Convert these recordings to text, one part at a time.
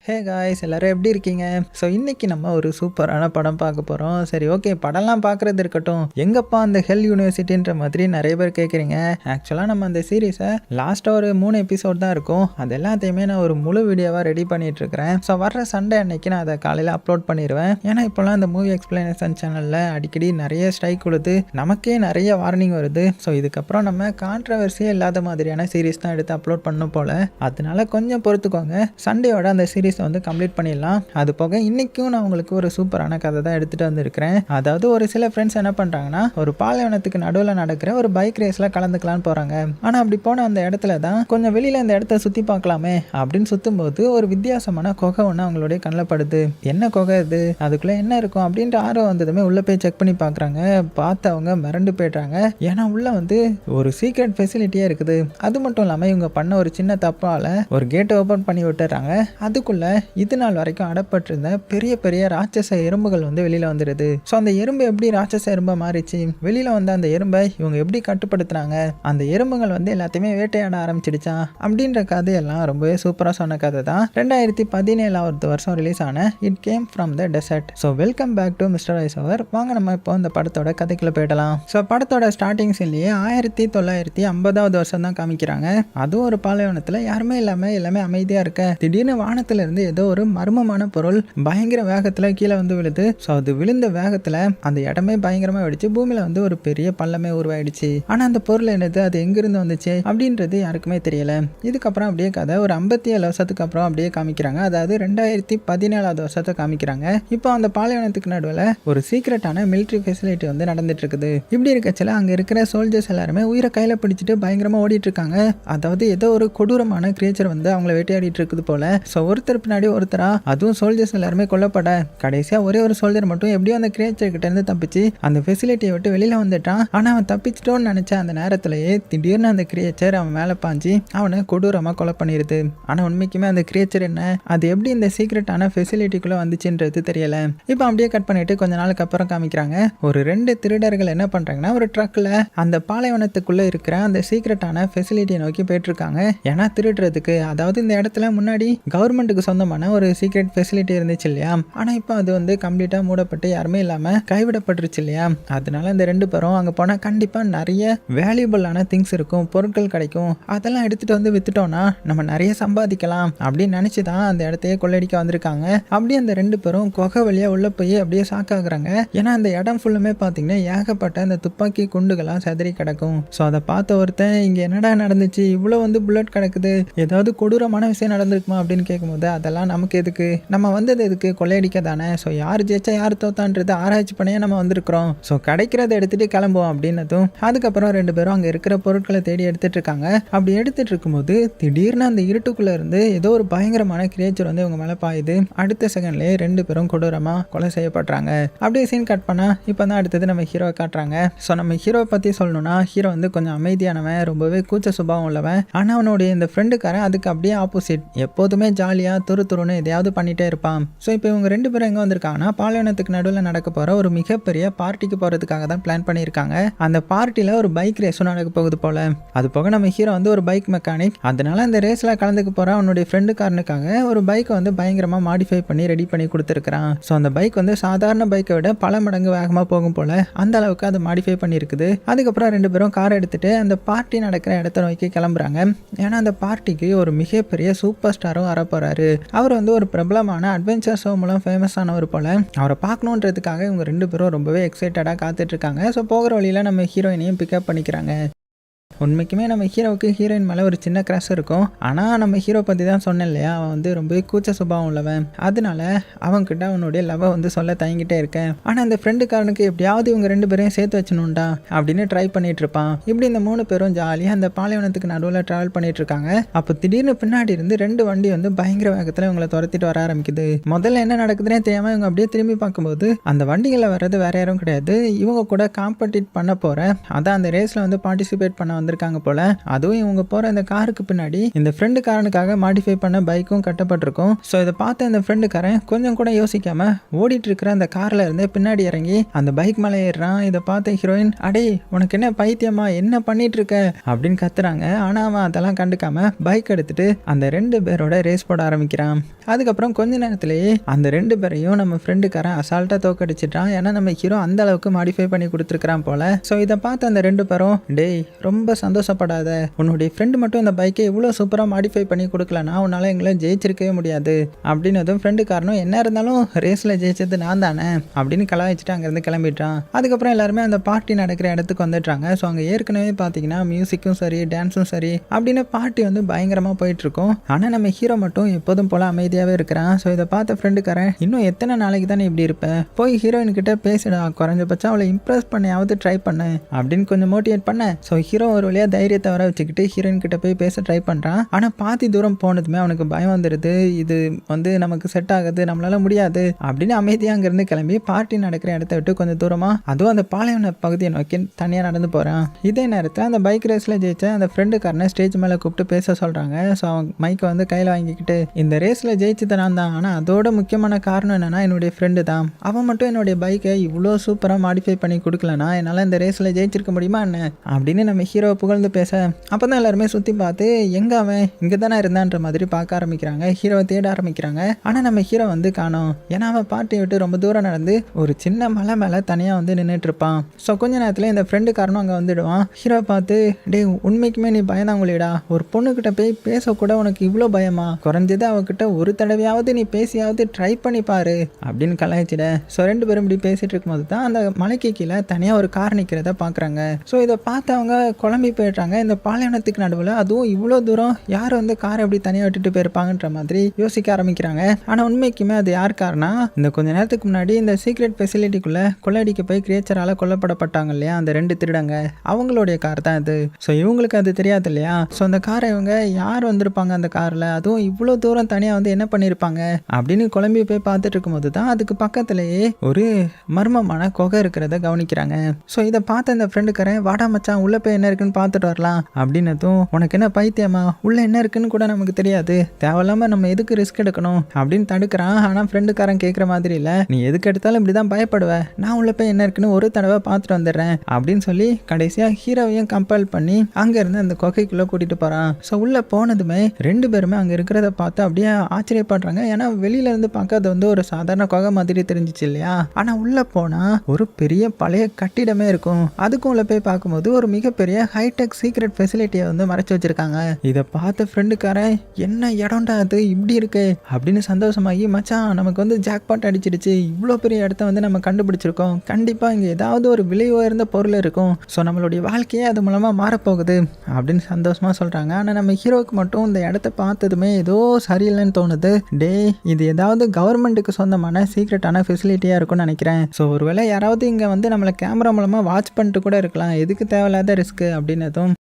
Hey guys, எல்லோரும் எப்படி இருக்கீங்க? ஸோ இன்றைக்கி நம்ம ஒரு சூப்பரான படம் பார்க்க போகிறோம். சரி, ஓகே, படம்லாம் பார்க்குறது இருக்கட்டும், எங்கப்பா அந்த ஹெல் யூனிவர்சிட்டின்ற மாதிரி நிறைய பேர் கேட்குறீங்க. ஆக்சுவலாக நம்ம அந்த சீரீஸை லாஸ்ட்டாக ஒரு 3 எபிசோட் தான் இருக்கும். அது எல்லாத்தையுமே நான் ஒரு முழு வீடியோவாக ரெடி பண்ணிகிட்ருக்கிறேன். ஸோ வர்ற சண்டே அன்னைக்கு நான் அதை காலையில் அப்லோட் பண்ணிடுவேன். ஏன்னா இப்போலாம் அந்த மூவி எக்ஸ்பிளனேஷன் சேனலில் அடிக்கடி நிறைய ஸ்ட்ரைக் கொடுத்து நமக்கே நிறைய வார்னிங் வருது. ஸோ இதுக்கப்புறம் நம்ம கான்ட்ரவர்சியே இல்லாத மாதிரியான சீரீஸ் தான் எடுத்து அப்லோட் பண்ணணும் போல். அதனால கொஞ்சம் பொறுத்துக்கோங்க. சண்டேயோட அந்த சீரீஸ் வந்து கம்ப்ளீட் பண்ணிடலாம். அது போக இன்னைக்கும் நான் உங்களுக்கு ஒரு சூப்பரான கதை தான் எடுத்துட்டு வந்திருக்கிறேன். அதாவது ஒரு சில ஃப்ரெண்ட்ஸ் என்ன பண்றாங்கன்னா, ஒரு பாலைவனத்துக்கு நடுவில் நடக்கிற ஒரு பைக் ரேஸ்ல கலந்துக்கலான்னு போறாங்க. ஆனா அப்படி போன அந்த இடத்துல தான் கொஞ்சம் வெளியில இந்த இடத்த சுத்தி பார்க்கலாமே அப்படின்னு சுத்தும் போது ஒரு வித்தியாசமான குகை ஒன்று அவங்களுடைய கண்ணில் படுது. என்ன குகை இது, அதுக்குள்ள என்ன இருக்கும் அப்படின்ற ஆர்வம் வந்ததுமே உள்ள போய் செக் பண்ணி பார்க்குறாங்க. பார்த்து அவங்க மிரண்டு போய்ட்றாங்க. ஏன்னா உள்ள வந்து ஒரு சீக்ரெட் ஃபெசிலிட்டியே இருக்குது. அது மட்டும் இல்லாமல் இவங்க பண்ண ஒரு சின்ன தப்பால ஒரு கேட்டை ஓப்பன் பண்ணி விட்டுறாங்க. அதுக்குள்ள இது நாள் வரைக்கும் அடப்பட்டிருந்த பெரிய பெரிய ராட்சச எறும்புகள் வந்து வெளியில வந்துடுது. ஸோ அந்த எறும்பு எப்படி ராட்சச எறும்பா மாறிச்சு, வெளியில வந்த அந்த எறும்பை இவங்க எப்படி கட்டுப்படுத்துறாங்க, அந்த எறும்புகள் வந்து எல்லாத்தையுமே வேட்டையாட ஆரம்பிச்சிடுச்சா அப்படின்ற கதையெல்லாம் ரொம்பவே சூப்பரா சொன்ன கதை தான் 2017 வருஷம் ரிலீஸ் ஆன it came from the desert. So welcome back to mister voice over. வாங்க நம்ம இப்போ இந்த படத்தோட கதைக்குள்ள போயிடலாம். ஸோ படத்தோட ஸ்டார்டிங் சீன்லயே 1950 வருஷம் தான் காமிக்கிறாங்க. அதுவும் ஒரு பாலைவனத்துல யாருமே இல்லாம எல்லாமே அமைதியா இருக்க, திடீர்னு வானத்துல இருந்து ஏதோ ஒரு மர்மமான பொருள் பயங்கர வேகத்துல கீழே வந்து விழுது. ஸோ அது விழுந்த வேகத்துல அந்த இடமே பயங்கரமா வெடிச்சு பூமியில வந்து ஒரு பெரிய பள்ளமே உருவாயிடுச்சு. ஆனா அந்த பொருள் என்னது, அது எங்கிருந்து வந்துச்சு அப்படின்றது யாருக்குமே தெரியல. இதுக்கப்புறம் அப்படியே கதை ஒரு 57 வருஷத்துக்கு அப்புறம் அப்படியே காமிக்கிறாங்க. அதாவது 2017 வருஷத்தை காமிக்கிறாங்க. இப்போ அந்த பாலைவனத்துக்கு நடுவில் ஒரு சீக்ரெட்டான மிலிட்ரி ஃபெசிலிட்டி வந்து நடந்துட்டு இருக்குது. இப்படி இருக்கச்சில அங்க இருக்கிற சோல்ஜர்ஸ் எல்லாருமே உயிரை கையில பிடிச்சிட்டு பயங்கரமா ஓடிட்டு இருக்காங்க. அதாவது ஏதோ ஒரு கொடூரமான கிரியேச்சர் வந்து அவங்கள வேட்டையாடிட்டு இருக்குது போல. ஸோ ஒருத்தர் பின்னாடி ஒருத்தரா, அதுவும் சோல்ஜர்ஸ் எல்லாருமே கொல்லப்பட கடைசியா ஒரே ஒரு சோல்ஜர் மட்டும் எப்படியோ அந்த கிரியேச்சர் கிட்ட இருந்து தப்பிச்சு அந்த ஃபெசிலிட்டியை விட்டு வெளியில வந்துட்டான். ஆனா அவன் தப்பிச்சிட்டோன்னு நினைச்ச அந்த நேரத்திலேயே திடீர்னு அந்த கிரியேச்சர் அவன் மேல பாஞ்சு அவனை கொடூரமா கொலை பண்ணிடுது. ஆனா உண்மைக்குமே அந்த கிரியேச்சர் என்ன, அது எப்படி இந்த சீக்ரெட்டான ஃபெசிலிட்டிக்குள்ள வந்துச்சுன்றது தெரியல. இப்போ அப்படியே கட் பண்ணிட்டு கொஞ்ச நாளுக்கு அப்புறம் காமிக்கிறாங்க. ஒரு 2 திருடர்கள் என்ன பண்றாங்கன்னா, ஒரு ட்ரக்ல அந்த பாலைவனத்துக்குள்ள இருக்கிற அந்த சீக்ரெட்டான ஃபெசிலிட்டியை நோக்கி போயிட்டு இருக்காங்க. ஏன்னா திருடுறதுக்கு, அதாவது இந்த இடத்துல முன்னாடி கவர்மெண்ட்டுக்கு சொந்தமான ஒரு சீக்ரெட் ஃபெசிலிட்டி இருந்துச்சு இல்லையா, ஆனா இப்போ அது வந்து கம்ப்ளீட்டா மூடப்பட்டு யாருமே இல்லாம கைவிடப்பட்டுருச்சு இல்லையா. அதனால இந்த 2 பேரும் அங்க போனா கண்டிப்பா நிறைய வேல்யூபிளான திங்ஸ் இருக்கும், பொருட்கள் கிடைக்கும். அதெல்லாம் எடுத்துட்டு வந்து வித்துட்டோம்னா நம்ம நிறைய சம்பாதிக்கலாம் அப்படின்னு நினைச்சுதான் அந்த இடத்தையே கொள்ளடிக்க வந்திருக்காங்க. அப்படியே அந்த 2 பேரும் குகை வழியா உள்ள போய் அப்படியே சாக்காக்குறாங்க. ஏன்னா அந்த இடம் ஃபுல்லுமே பாத்தீங்கன்னா ஏகப்பட்ட அந்த துப்பாக்கி குண்டுகளா செதறி கிடக்கும். ஸோ அதை பார்த்த ஒருத்தன், இங்க என்னடா நடந்துச்சு, இவ்வளவு வந்து புல்லட் கிடக்குது, ஏதாவது கொடூரமான விஷயம் நடந்திருக்குமா அப்படின்னு கேட்கும்போது, அதெல்லாம் நமக்கு எதுக்கு, நம்ம வந்தது எதுக்கு, கொள்ளையடிக்க தானே. ஸோ யார் ஜெயிச்சா யார் தோத்தான்றது ஆராய்ச்சி பண்ணியே நம்ம வந்திருக்கிறோம். ஸோ கிடைக்கிறத எடுத்துட்டு கிளம்புவோம் அப்படின்னதும் அதுக்கப்புறம் 2 பேரும் அங்கே இருக்கிற பொருட்களை தேடி எடுத்துட்டு இருக்காங்க. அப்படி எடுத்துட்டு இருக்கும்போது திடீர்னு அந்த இருட்டுக்குள்ள இருந்து ஏதோ ஒரு பயங்கரமான கிரியேச்சர் வந்து இவங்க மேலே பாயுது. அடுத்த செகண்ட்லேயே 2 பேரும் கொடூரமா கொலை செய்யப்படுறாங்க. அப்படியே சீன் கட் பண்ணா இப்போ தான் அடுத்தது நம்ம ஹீரோவை காட்டுறாங்க. ஸோ நம்ம ஹீரோவை பற்றி சொல்லணும்னா, ஹீரோ வந்து கொஞ்சம் அமைதியானவன், ரொம்பவே கூச்ச சுபாவம் உள்ளவன். ஆனால் அவனுடைய இந்த ஃப்ரெண்டுக்காரன் அதுக்கு அப்படியே ஆப்போசிட், எப்போதுமே ஜாலியாக துருன்னு எதையாவது பண்ணிட்டே இருப்பான். ஸோ இப்போ இவங்க 2 பேரும் எங்கே வந்திருக்காங்கன்னா, பாலைவனத்துக்கு நடுவில் நடக்க போகிற ஒரு மிகப்பெரிய பார்ட்டிக்கு போகிறதுக்காக தான் பிளான் பண்ணியிருக்காங்க. அந்த பார்ட்டியில் ஒரு பைக் ரேஸும் நடக்க போகுது போல. அது போக நம்ம ஹீரோ வந்து ஒரு பைக் மெக்கானிக். அதனால அந்த ரேஸில் கலந்துக்க போகிற அவனுடைய ஃப்ரெண்டுக்காரனுக்காக ஒரு பைக்கை வந்து பயங்கரமாக மாடிஃபை பண்ணி ரெடி பண்ணி கொடுத்துருக்கான். ஸோ அந்த பைக் வந்து சாதாரண பைக்கை விட பல மடங்கு வேகமாக போகும் போல, அந்த அளவுக்கு அதை மாடிஃபை பண்ணியிருக்குது. அதுக்கப்புறம் 2 பேரும் கார் எடுத்துட்டு அந்த பார்ட்டி நடக்கிற இடத்த நோக்கி கிளம்புறாங்க. ஏன்னா அந்த பார்ட்டிக்கு ஒரு மிகப்பெரிய சூப்பர் ஸ்டாரும் வரப்போறாரு. அவர் வந்து ஒரு பிரபலமான அட்வென்ச்சர் ஷோ மூலம் ஃபேமஸ் ஆனவர் போல. அவரை பார்க்கணுன்றதுக்காக இவங்க 2 பேரும் ரொம்பவே எக்ஸைட்டடாக காத்துட்டு இருக்காங்க. ஸோ போகிற வழியில நம்ம ஹீரோயினையும் பிக்கப் பண்ணிக்கிறாங்க. உண்மைக்குமே நம்ம ஹீரோவுக்கு ஹீரோயின் மேலே ஒரு சின்ன கிராஷ் இருக்கும். ஆனால் நம்ம ஹீரோ பற்றி தான் சொன்னேன் இல்லையா, அவன் வந்து ரொம்பவே கூச்ச சுபாவம் உள்ளவன். அதனால அவன்கிட்ட அவனுடைய லவ்வை வந்து சொல்ல தயங்கிட்டே இருக்கேன். ஆனால் அந்த ஃப்ரெண்டுக்காரனுக்கு எப்படியாவது இவங்க 2 பேரையும் சேர்த்து வச்சணும்டா அப்படின்னு ட்ரை பண்ணிட்டு இருப்பான். இப்படி இந்த 3 பேரும் ஜாலியாக அந்த பாலைவனத்துக்கு நடுவில் ட்ராவல் பண்ணிட்டு இருக்காங்க. அப்போ திடீர்னு பின்னாடி இருந்து 2 வண்டி வந்து பயங்கர வேகத்தில் இவங்களை துரத்திட்டு வர ஆரம்பிக்குது. முதல்ல என்ன நடக்குதுன்னே தெரியாமல் இவங்க அப்படியே திரும்பி பார்க்கும்போது அந்த வண்டிகளில் வர்றது வேற யாரும் கிடையாது, இவங்க கூட காம்படிட் பண்ண போகிற, அதான் அந்த ரேஸில் வந்து பார்ட்டிசிபேட் பண்ண வந்திருக்காங்க போல. அதுவும் இவங்க போற இந்த காருக்கு பின்னாடி இந்த ஃப்ரெண்டு காரனுக்காக மாடிஃபை பண்ண பைக்கும் கட்டப்பட்டிருக்கும். ஸோ இதை பார்த்த இந்த ஃப்ரெண்டுக்காரன் கொஞ்சம் கூட யோசிக்காம ஓடிட்டு இருக்கிற அந்த கார்ல இருந்து பின்னாடி இறங்கி அந்த பைக் மேலே ஏறுறான். இதை பார்த்த ஹீரோயின், அடே உனக்கு என்ன பைத்தியமா, என்ன பண்ணிட்டு இருக்க அப்படின்னு கத்துறாங்க. ஆனா அவன் அதெல்லாம் கண்டுக்காம பைக் எடுத்துட்டு அந்த 2 பேரோட ரேஸ் போட ஆரம்பிக்கிறான். அதுக்கப்புறம் கொஞ்ச நேரத்திலேயே அந்த 2 பேரையும் நம்ம ஃப்ரெண்டுக்காரன் அசால்ட்டா தோக்கடிச்சிட்டான். ஏன்னா நம்ம ஹீரோ அந்த அளவுக்கு மாடிஃபை பண்ணி கொடுத்துருக்கான் போல. ஸோ இதை பார்த்து அந்த 2 பேரும், டேய் ரொம்ப சந்தோஷப்படாத, உன்னுடைய ஃப்ரெண்டு மட்டும் இந்த பைக்கை இவ்வளோ சூப்பராக மாடிஃபை பண்ணி கொடுக்கலனா உன்னால எங்களை ஜெயிச்சிருக்கவே முடியாது அப்படின்னதும் ஃப்ரெண்டுக்காரனும், என்ன இருந்தாலும் ரேஸில் ஜெயிச்சது நான் தானே அப்படின்னு கலாய்ச்சிட்டு அங்கேருந்து கிளம்பிட்டான். அதுக்கப்புறம் எல்லாருமே அந்த பார்ட்டி நடக்கிற இடத்துக்கு வந்துட்டாங்க. ஸோ அங்கே ஏற்கனவே பார்த்தீங்கன்னா மியூசிக்கும் சரி டான்ஸும் சரி அப்படின்னு பார்ட்டி வந்து பயங்கரமாக போயிட்டு இருக்கும். ஆனால் நம்ம ஹீரோ மட்டும் எப்போதும் போல அமைதியாகவே இருக்கிறான். ஸோ இதை பார்த்த ஃப்ரெண்டுக்காரன், இன்னும் எத்தனை நாளைக்கு தானே இப்படி இருப்பேன், போய் ஹீரோயின் கிட்ட பேசிடா, குறைஞ்சபட்சம் அவளை இம்ப்ரெஸ் பண்ணியாவது ட்ரை பண்ணு அப்படின்னு கொஞ்சம் மோட்டிவேட் பண்ண. ஸோ ஹீரோ ஒரு வழியாக தைரியத்தை வர வச்சுக்கிட்டு ஹீரோயின் கிட்ட போய் பேச ட்ரை பண்ணுறான். ஆனால் பாதி தூரம் போனதுமே அவனுக்கு பயம் வந்துடுது. இது வந்து நமக்கு செட் ஆகுது, நம்மளால முடியாது அப்படின்னு அமைதியாக அங்கேருந்து கிளம்பி பார்ட்டி நடக்கிற இடத்த விட்டு கொஞ்சம் தூரமா, அதுவும் அந்த பாலைவன பகுதியை நோக்கி தனியாக நடந்து போகிறான். இதே நேரத்தில் அந்த பைக் ரேஸில் ஜெயிச்ச அந்த ஃப்ரெண்டுக்காரனை ஸ்டேஜ் மேலே கூப்பிட்டு பேச சொல்கிறாங்க. ஸோ அவன் மைக்கை வந்து கையில் வாங்கிக்கிட்டு, இந்த ரேஸில் ஜெயிச்சது நான் தான், ஆனால் அதோட முக்கியமான காரணம் என்னன்னா என்னுடைய ஃப்ரெண்டு தான். அவன் மட்டும் என்னுடைய பைக்கை இவ்வளோ சூப்பராக மாடிஃபை பண்ணி கொடுக்கலனா என்னால் இந்த ரேஸில் ஜெயிச்சிருக்க முடியுமா என்ன அப்படின்னு நம்ம ஹீரோவை புகழ்ந்து பேச, அப்போ தான் எல்லாருமே சுற்றி பார்த்து எங்கே அவன் இங்கே தானே இருந்தான்ற மாதிரி பார்க்க ஆரம்பிக்கிறாங்க. ஹீரோவை தேட ஆரம்பிக்கிறாங்க. ஆனால் நம்ம ஹீரோ வந்து காணோம். ஏன்னா அவன் பார்ட்டியை விட்டு ரொம்ப தூரம் நடந்து ஒரு சின்ன மலை மேலே தனியாக வந்து நின்றுட்டு இருப்பான். ஸோ கொஞ்ச நேரத்தில் இந்த ஃப்ரெண்டுக்காரனும் அங்கே வந்துடுவான். ஹீரோ பார்த்து, டே உண்மைக்குமே நீ பயந்தாங்களேடா, ஒரு பொண்ணுக்கிட்ட போய் பேசக்கூட உனக்கு இவ்வளோ பயமா, குறைஞ்சது அவகிட்ட ஒரு தடவையாவது நீ பேசியாவது ட்ரை பண்ணி பாரு அப்படின்னு கலாய்ச்சிட. ஸோ 2 பேரும் இப்படி பேசிட்டு இருக்கும்போது தான் அந்த மலைக்கு கீழே தனியாக ஒரு கார் நிற்கிறத பார்க்குறாங்க. ஸோ இதை பார்த்து அவங்க குழம்பி போயிடுறாங்க. இந்த பாலைவனத்துக்கு நடுவில் அதுவும் இவ்வளோ தூரம் யார் வந்து காரை எப்படி தனியாக விட்டுட்டு போயிருப்பாங்கன்ற மாதிரி யோசிக்க ஆரம்பிக்கிறாங்க. ஆனால் உண்மைக்குமே அது யார் காரணா, இந்த கொஞ்ச நேரத்துக்கு முன்னாடி இந்த சீக்ரெட் ஃபெசிலிட்டிக்குள்ளே கொள்ளடிக்க போய் கிரியேச்சரால் கொல்லப்படப்பட்டாங்க இல்லையா அந்த 2 திருடங்க, அவங்களுடைய கார் தான் இது. ஸோ இவங்களுக்கு அது தெரியாது இல்லையா. ஸோ அந்த காரை இவங்க யார் வந்திருப்பாங்க அந்த காரில், அதுவும் இவ்வளோ தூரம் தனியாக வந்து என்ன பண்ணியிருப்பாங்க அப்படின்னு குழம்பி போய் பார்த்துட்டு இருக்கும்போது தான் அதுக்கு பக்கத்துலேயே ஒரு மர்மமான குகை இருக்கிறத கவனிக்கிறாங்க. ஸோ இதை பார்த்த இந்த ஃப்ரெண்டுக்காரன், வாடா மச்சான் உள்ளே போய் என்ன இருக்குன்னு பார்த்துட்டு வரலாம் அப்படின்னதும், உனக்கு என்ன பைத்தியமா, உள்ளே என்ன இருக்குன்னு கூட நமக்கு தெரியாது, தேவையில்லாமல் நம்ம எதுக்கு ரிஸ்க் எடுக்கணும் அப்படின்னு தடுக்கிறான். ஆனால் ஃப்ரெண்டுக்காரன் கேட்குற மாதிரி இல்லை, நீ எதுக்கு எடுத்தாலும் இப்படி தான் பயப்படுவேன், நான் உள்ளே போய் என்ன இருக்குன்னு ஒரு தடவை பார்த்துட்டு வந்துடுறேன் அப்படின்னு சொல்லி கடைசியாக ஹீரோவையும் கம்பல் பண்ணி அங்கேருந்து அந்த குகைக்குள்ளே கூட்டிகிட்டு போகிறான். ஸோ உள்ளே போனதுமே 2 பேருமே அங்கே இருக்கிறத பார்த்து அப்படியே ஆச்சரியப்படுறாங்க. ஏன்னா வெளியில இருந்து பார்க்க அது வந்து ஒரு சாதாரண குகை மாதிரி தெரிஞ்சிச்சு இல்லையா. ஆனால் உள்ளே போனால் ஒரு பெரிய பழைய கட்டிடமே இருக்கும். அதுக்கும் உள்ள போய் பார்க்கும்போது ஒரு மிகப்பெரிய ஹைடெக் சீக்ரெட் ஃபெசிலிட்டியை வந்து மறைச்சு வச்சிருக்காங்க. இதை பார்த்த ஃப்ரெண்டுக்காரன், என்ன இடம்டா அது இப்படி இருக்கு அப்படின்னு சந்தோஷமாகி, மச்சான் நமக்கு வந்து ஜாக்பாட் அடிச்சிடுச்சு, இவ்வளோ பெரிய இடத்த வந்து நம்ம கண்டுபிடிச்சிருக்கோம், கண்டிப்பாக இங்கே ஏதாவது ஒரு விலை உயர்ந்த பொருள் இருக்கும், ஸோ நம்மளுடைய வாழ்க்கையே அது மூலமாக மாறப்போகுது அப்படின்னு சந்தோஷமாக சொல்கிறாங்க. ஆனால் நம்ம ஹீரோவுக்கு மட்டும் இந்த இடத்த பார்த்ததுமே ஏதோ சரியில்லைன்னு தோணுது. டே இது ஏதாவது கவர்மெண்ட்டுக்கு சொந்தமான சீக்ரெட்டான ஃபெசிலிட்டியாக இருக்கும்னு நினைக்கிறேன். ஸோ ஒருவேளை யாராவது இங்கே வந்து நம்மளை கேமரா மூலமாக வாட்ச் பண்ணிட்டு கூட இருக்கலாம், எதுக்கு தேவையில்லாத ரிஸ்க்கு அப்படின்னதும்,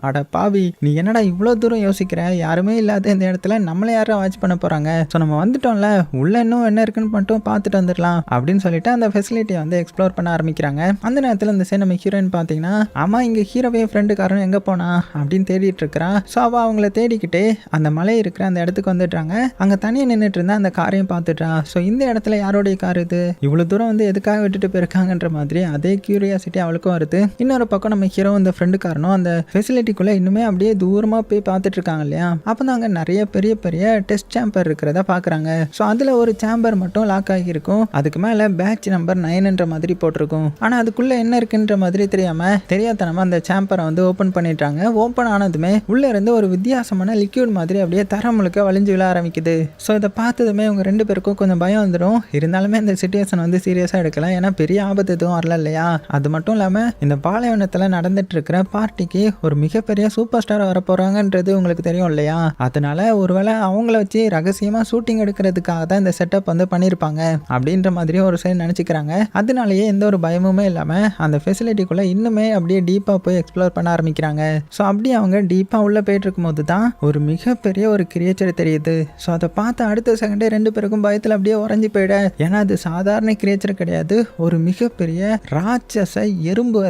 அட பாவி நீ என்னடா இவ்வளோ தூரம் யோசிக்கிற, யாருமே இல்லாத இந்த இடத்துல நம்மளை யாரும் வாட்ச் பண்ண போகிறாங்க, ஸோ நம்ம வந்துட்டோம்ல, உள்ள இன்னும் என்ன இருக்குன்னு மட்டும் பார்த்துட்டு வந்துடலாம் அப்படின்னு சொல்லிட்டு அந்த ஃபெசிலிட்டியை வந்து எக்ஸ்ப்ளோர் பண்ண ஆரம்பிக்கிறாங்க. அந்த நேரத்தில் இந்த சைடு நம்ம ஹீரோயின் பார்த்தீங்கன்னா, ஆமாம் இங்கே ஹீரோவே ஃப்ரெண்டுக்காரன் எங்கே போனா அப்படின்னு தேடிட்டு இருக்கிறான். ஸோ அவள் அவங்கள தேடிக்கிட்டே அந்த மலை இருக்கிற அந்த இடத்துக்கு வந்துடுறாங்க. அங்கே தனியாக நின்றுட்டு இருந்தா அந்த காரையும் பார்த்துட்டான். ஸோ இந்த இடத்துல யாரோடைய கார் இது, இவ்வளோ தூரம் வந்து எதுக்காக விட்டுட்டு போயிருக்காங்கன்ற மாதிரி அதே கியூரியாசிட்டி அவளுக்கும் வருது. இன்னொரு பக்கம் நம்ம ஹீரோ இந்த ஃப்ரெண்டுக்காரனும் அந்த ஃபெசிலிட்டிக்குள்ளே இன்னுமே அப்படியே தூரமாக போய் பார்த்துட்டு இருக்காங்க இல்லையா. அப்போ தான் அங்கே நிறைய பெரிய பெரிய டெஸ்ட் சேம்பர் இருக்கிறத பார்க்குறாங்க. ஸோ அதில் ஒரு சேம்பர் மட்டும் லாக் ஆகியிருக்கும். அதுக்கு மேலே பேட்ச் நம்பர் 9ன்ற மாதிரி போட்டிருக்கும். ஆனால் அதுக்குள்ளே என்ன இருக்குன்ற மாதிரி தெரியாதனமா அந்த சேம்பரை வந்து ஓப்பன் பண்ணிட்டாங்க. ஓப்பன் ஆனதுமே உள்ளே இருந்து ஒரு வித்தியாசமான லிக்யூட் மாதிரி அப்படியே தர முழுக்க வலிஞ்சு விழ ஆரம்பிக்குது. ஸோ இதை பார்த்ததுமே அவங்க 2 பேருக்கும் கொஞ்சம் பயம் வந்துடும். இருந்தாலுமே இந்த சிச்சுவேஷன் வந்து சீரியஸாக எடுக்கலாம், ஏன்னா பெரிய ஆபத்து எதுவும் வரல இல்லையா. அது மட்டும் இல்லாமல் இந்த பாலைவனத்தில் நடந்துட்டு இருக்கிற பார்ட்டிக்கு ஒரு மிக மிகப்பெரிய சூப்பர் ஸ்டார் வரப்போறாங்கன்றது உங்களுக்கு தெரியும் இல்லையா? அதனால ஒருவேளை அவங்கள வச்சு ரகசியமா ஷூட்டிங் எடுக்கிறதுக்காக தான் இந்த செட்டப் வந்து பண்ணியிருப்பாங்க அப்படின்ற மாதிரி ஒரு சைடு நினச்சிக்கிறாங்க. அதனாலேயே எந்த ஒரு பயமுமே இல்லாமல் அந்த ஃபெசிலிட்டிக்குள்ளே இன்னுமே அப்படியே டீப்பாக போய் எக்ஸ்ப்ளோர் பண்ண ஆரம்பிக்கிறாங்க. ஸோ அப்படியே அவங்க டீப்பாக உள்ளே போயிட்டு இருக்கும்போது தான் ஒரு மிகப்பெரிய ஒரு கிரியேச்சர் தெரியுது. ஸோ அதை பார்த்து அடுத்த செகண்டே 2 பேருக்கும் பயத்தில் அப்படியே உறைஞ்சி போயிட. ஏன்னா அது சாதாரண கிரியேச்சர் கிடையாது, ஒரு மிகப்பெரிய ராட்சச எறும்பு.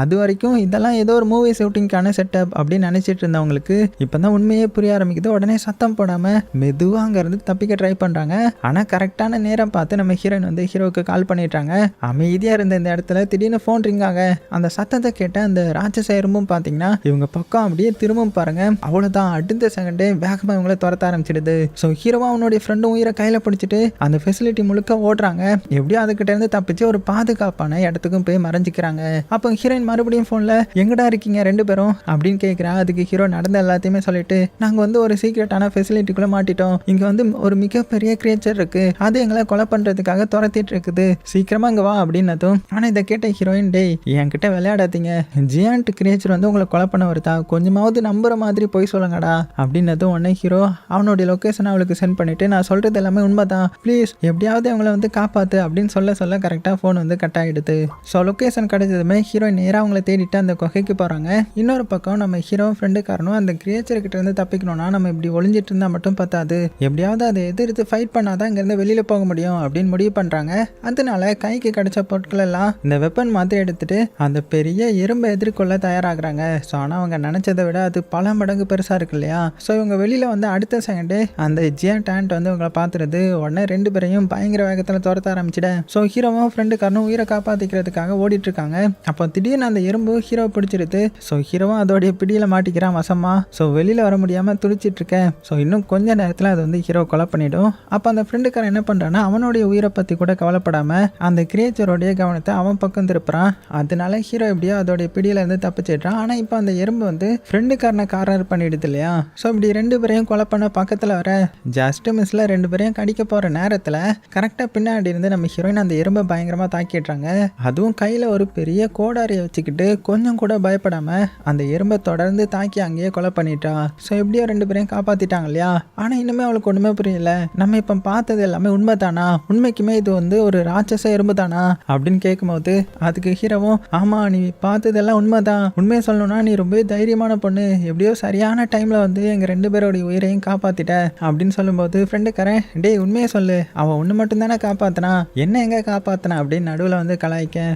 அது வரைக்கும் இதெல்லாம் ஏதோ ஒரு மூவி ஷூட்டிங்கான செட்டப் அப்படின்னு நினைச்சிட்டு இருந்தவங்களுக்கு இப்பதான் உண்மையே புரிய ஆரம்பிக்குது. உடனே சத்தம் போடாம மெதுவா அங்க இருந்து தப்பிக்க ட்ரை பண்றாங்க. ஆனா கரெக்டான நேரம் பார்த்து நம்ம ஹீரோயின் வந்து ஹீரோவுக்கு கால் பண்ணிட்டாங்க. அமைதியா இருந்த இந்த இடத்துல திடீர்னு போன் ரிங் ஆக அந்த சத்தத்தை கேட்ட அந்த ராட்சச எறும்பும் பாத்தீங்கன்னா இவங்க பக்கம் அப்படியே திரும்பவும் பாருங்க. அவ்வளவுதான், அடுத்த செகண்டே வேகமா இவங்களை துரத்த ஆரம்பிச்சிடுது. ஸோ ஹீரோவா அவனுடைய ஃப்ரெண்டும் உயிரை கையில பிடிச்சிட்டு அந்த ஃபெசிலிட்டி முழுக்க ஓடுறாங்க. எப்படியோ அதுக்கிட்ட இருந்து தப்பிச்சு ஒரு பாதுகாப்பான இடத்துக்கும் போய் மறைஞ்சிக்கிறாங்க. அப்போ ஹீரோயின் மறுபடியும் போன்ல எங்கடா இருக்கீங்க 2 பேரும் அப்படின்னு கேட்கிறா. அதுக்கு ஹீரோ நடந்த எல்லாத்தையுமே சொல்லிட்டு நாங்க வந்து ஒரு சீக்ரெட்டான ஃபெசிலிட்டிக்குள்ள மாட்டிட்டோம், இங்க வந்து ஒரு மிகப்பெரிய கிரியேச்சர் இருக்கு, அது எங்களை கொலை பண்றதுக்காக துரத்திட்டு இருக்குது, சீக்கிரமா இங்க வா அப்படின்னதும். ஆனா இதை கேட்ட ஹீரோயின், டேய் என்கிட்ட விளையாடாதீங்க, ஜியாண்ட் கிரியேச்சர் வந்து உங்களை கொலை பண்ண வருதா, கொஞ்சமாவது நம்புற மாதிரி போய் சொல்லுங்கடா அப்படின்னதும் உடனே ஹீரோ அவனுடைய லொகேஷனை அவளுக்கு சென்ட் பண்ணிட்டு நான் சொல்றது எல்லாமே உண்மைதான், ப்ளீஸ் எப்படியாவது அவங்கள வந்து காப்பாத்து அப்படின்னு சொல்ல கரெக்டா போன் வந்து கட் ஆயிடுது. ஸோ லொகேஷன் கிடைச்சதுமே ஹீரோயின் நேராக அவங்கள தேடிட்டு அந்த குகைக்கு போகிறாங்க. இன்னொரு பக்கம் நம்ம ஹீரோ ஃப்ரெண்டுக்காரனும் அந்த கிரியேச்சர்கிட்ட இருந்து தப்பிக்கணும்னா நம்ம இப்படி ஒளிஞ்சிட்டு இருந்தால் மட்டும் பார்த்தாது, எப்படியாவது அதை எதிர்த்து ஃபைட் பண்ணாதான் இங்கேருந்து வெளியில் போக முடியும் அப்படின்னு முடிவு பண்ணுறாங்க. அதனால கைக்கு கிடைச்ச பொருட்கள் எல்லாம் இந்த வெப்பன் மாதிரி எடுத்துட்டு அந்த பெரிய எறும்பை எதிர்கொள்ள தயாராகிறாங்க. ஸோ ஆனால் அவங்க நினச்சதை விட அது பல மடங்கு பெருசாக இருக்கு இல்லையா? ஸோ இவங்க வெளியில் வந்து அடுத்த செகண்டே அந்த ஜியன்ட் ஆண்ட் வந்து இவங்களை பார்த்துருது. உடனே 2 பேரையும் பயங்கர வேகத்தில் துரத்த ஆரம்பிச்சிட. ஸோ ஹீரோவும் ஃப்ரெண்டுக்காரனும் உயிரை காப்பாற்றிக்கிறதுக்காக ஓடிட்டு இருக்காங்க. அப்போ திடீர்னு அந்த எறும்பு ஹீரோ பிடிச்சிருது. ஸோ ஹீரோவும் அதோடைய பிடியில் மாட்டிக்கிறான் வசமா. ஸோ வெளியில் வர முடியாமல் துடிச்சிட்டு இருக்கேன். ஸோ இன்னும் கொஞ்ச நேரத்தில் அது வந்து ஹீரோ கொலை பண்ணிடும். அப்போ அந்த ஃப்ரெண்டுக்காரன் என்ன பண்ணுறான்னா அவனுடைய உயிரை பற்றி கூட கவலைப்படாமல் அந்த கிரியேச்சரோடைய கவனத்தை அவன் பக்கம் திருப்புறான். அதனால ஹீரோ எப்படியோ அதோடைய பிடியில இருந்து தப்பிச்சிடுறான். ஆனால் இப்போ அந்த எறும்பு வந்து ஃப்ரெண்டுக்காரனை காரர் பண்ணிடுது இல்லையா? ஸோ இப்படி 2 பேரையும் கொலை பண்ண பக்கத்தில் வர ஜஸ்ட் மிஸ்ல 2 பேரையும் கடிக்க போகிற நேரத்தில் கரெக்டாக பின்னாடி இருந்து நம்ம ஹீரோயின் அந்த எறும்பை பயங்கரமாக தாக்கிடுறாங்க. அதுவும் கையில் ஒரு பெரிய கோடாரியை வச்சுக்கிட்டு கொஞ்சம் கூட பயப்படாம அந்த எறும்பை தொடர்ந்து தாக்கி அங்கேயே கொலை பண்ணிட்டா. ஸோ எப்படியோ 2 பேரையும் காப்பாத்திட்டாங்க இல்லையா? ஆனால் இன்னுமே அவளுக்கு ஒன்றுமே புரியல. நம்ம இப்போ பார்த்தது எல்லாமே உண்மை தானா, உண்மைக்குமே இது வந்து ஒரு ராட்சச எறும்பு தானா அப்படின்னு கேட்கும்போது அதுக்கு ஹீரோவும் ஆமா நீ பார்த்ததெல்லாம் உண்மைதான், உண்மையை சொல்லணும்னா நீ ரொம்ப தைரியமான பொண்ணு, எப்படியோ சரியான டைம்ல வந்து எங்க 2 பேரோடைய உயிரையும் காப்பாத்திட்ட அப்படின்னு சொல்லும்போது ஃப்ரெண்டுக்காரன் டேய் உண்மையை சொல்லு, அவன் ஒன்று மட்டும் தானே காப்பாத்தினா, என்ன எங்க காப்பாத்தினா அப்படின்னு நடுவில் வந்து கலாய்க்க.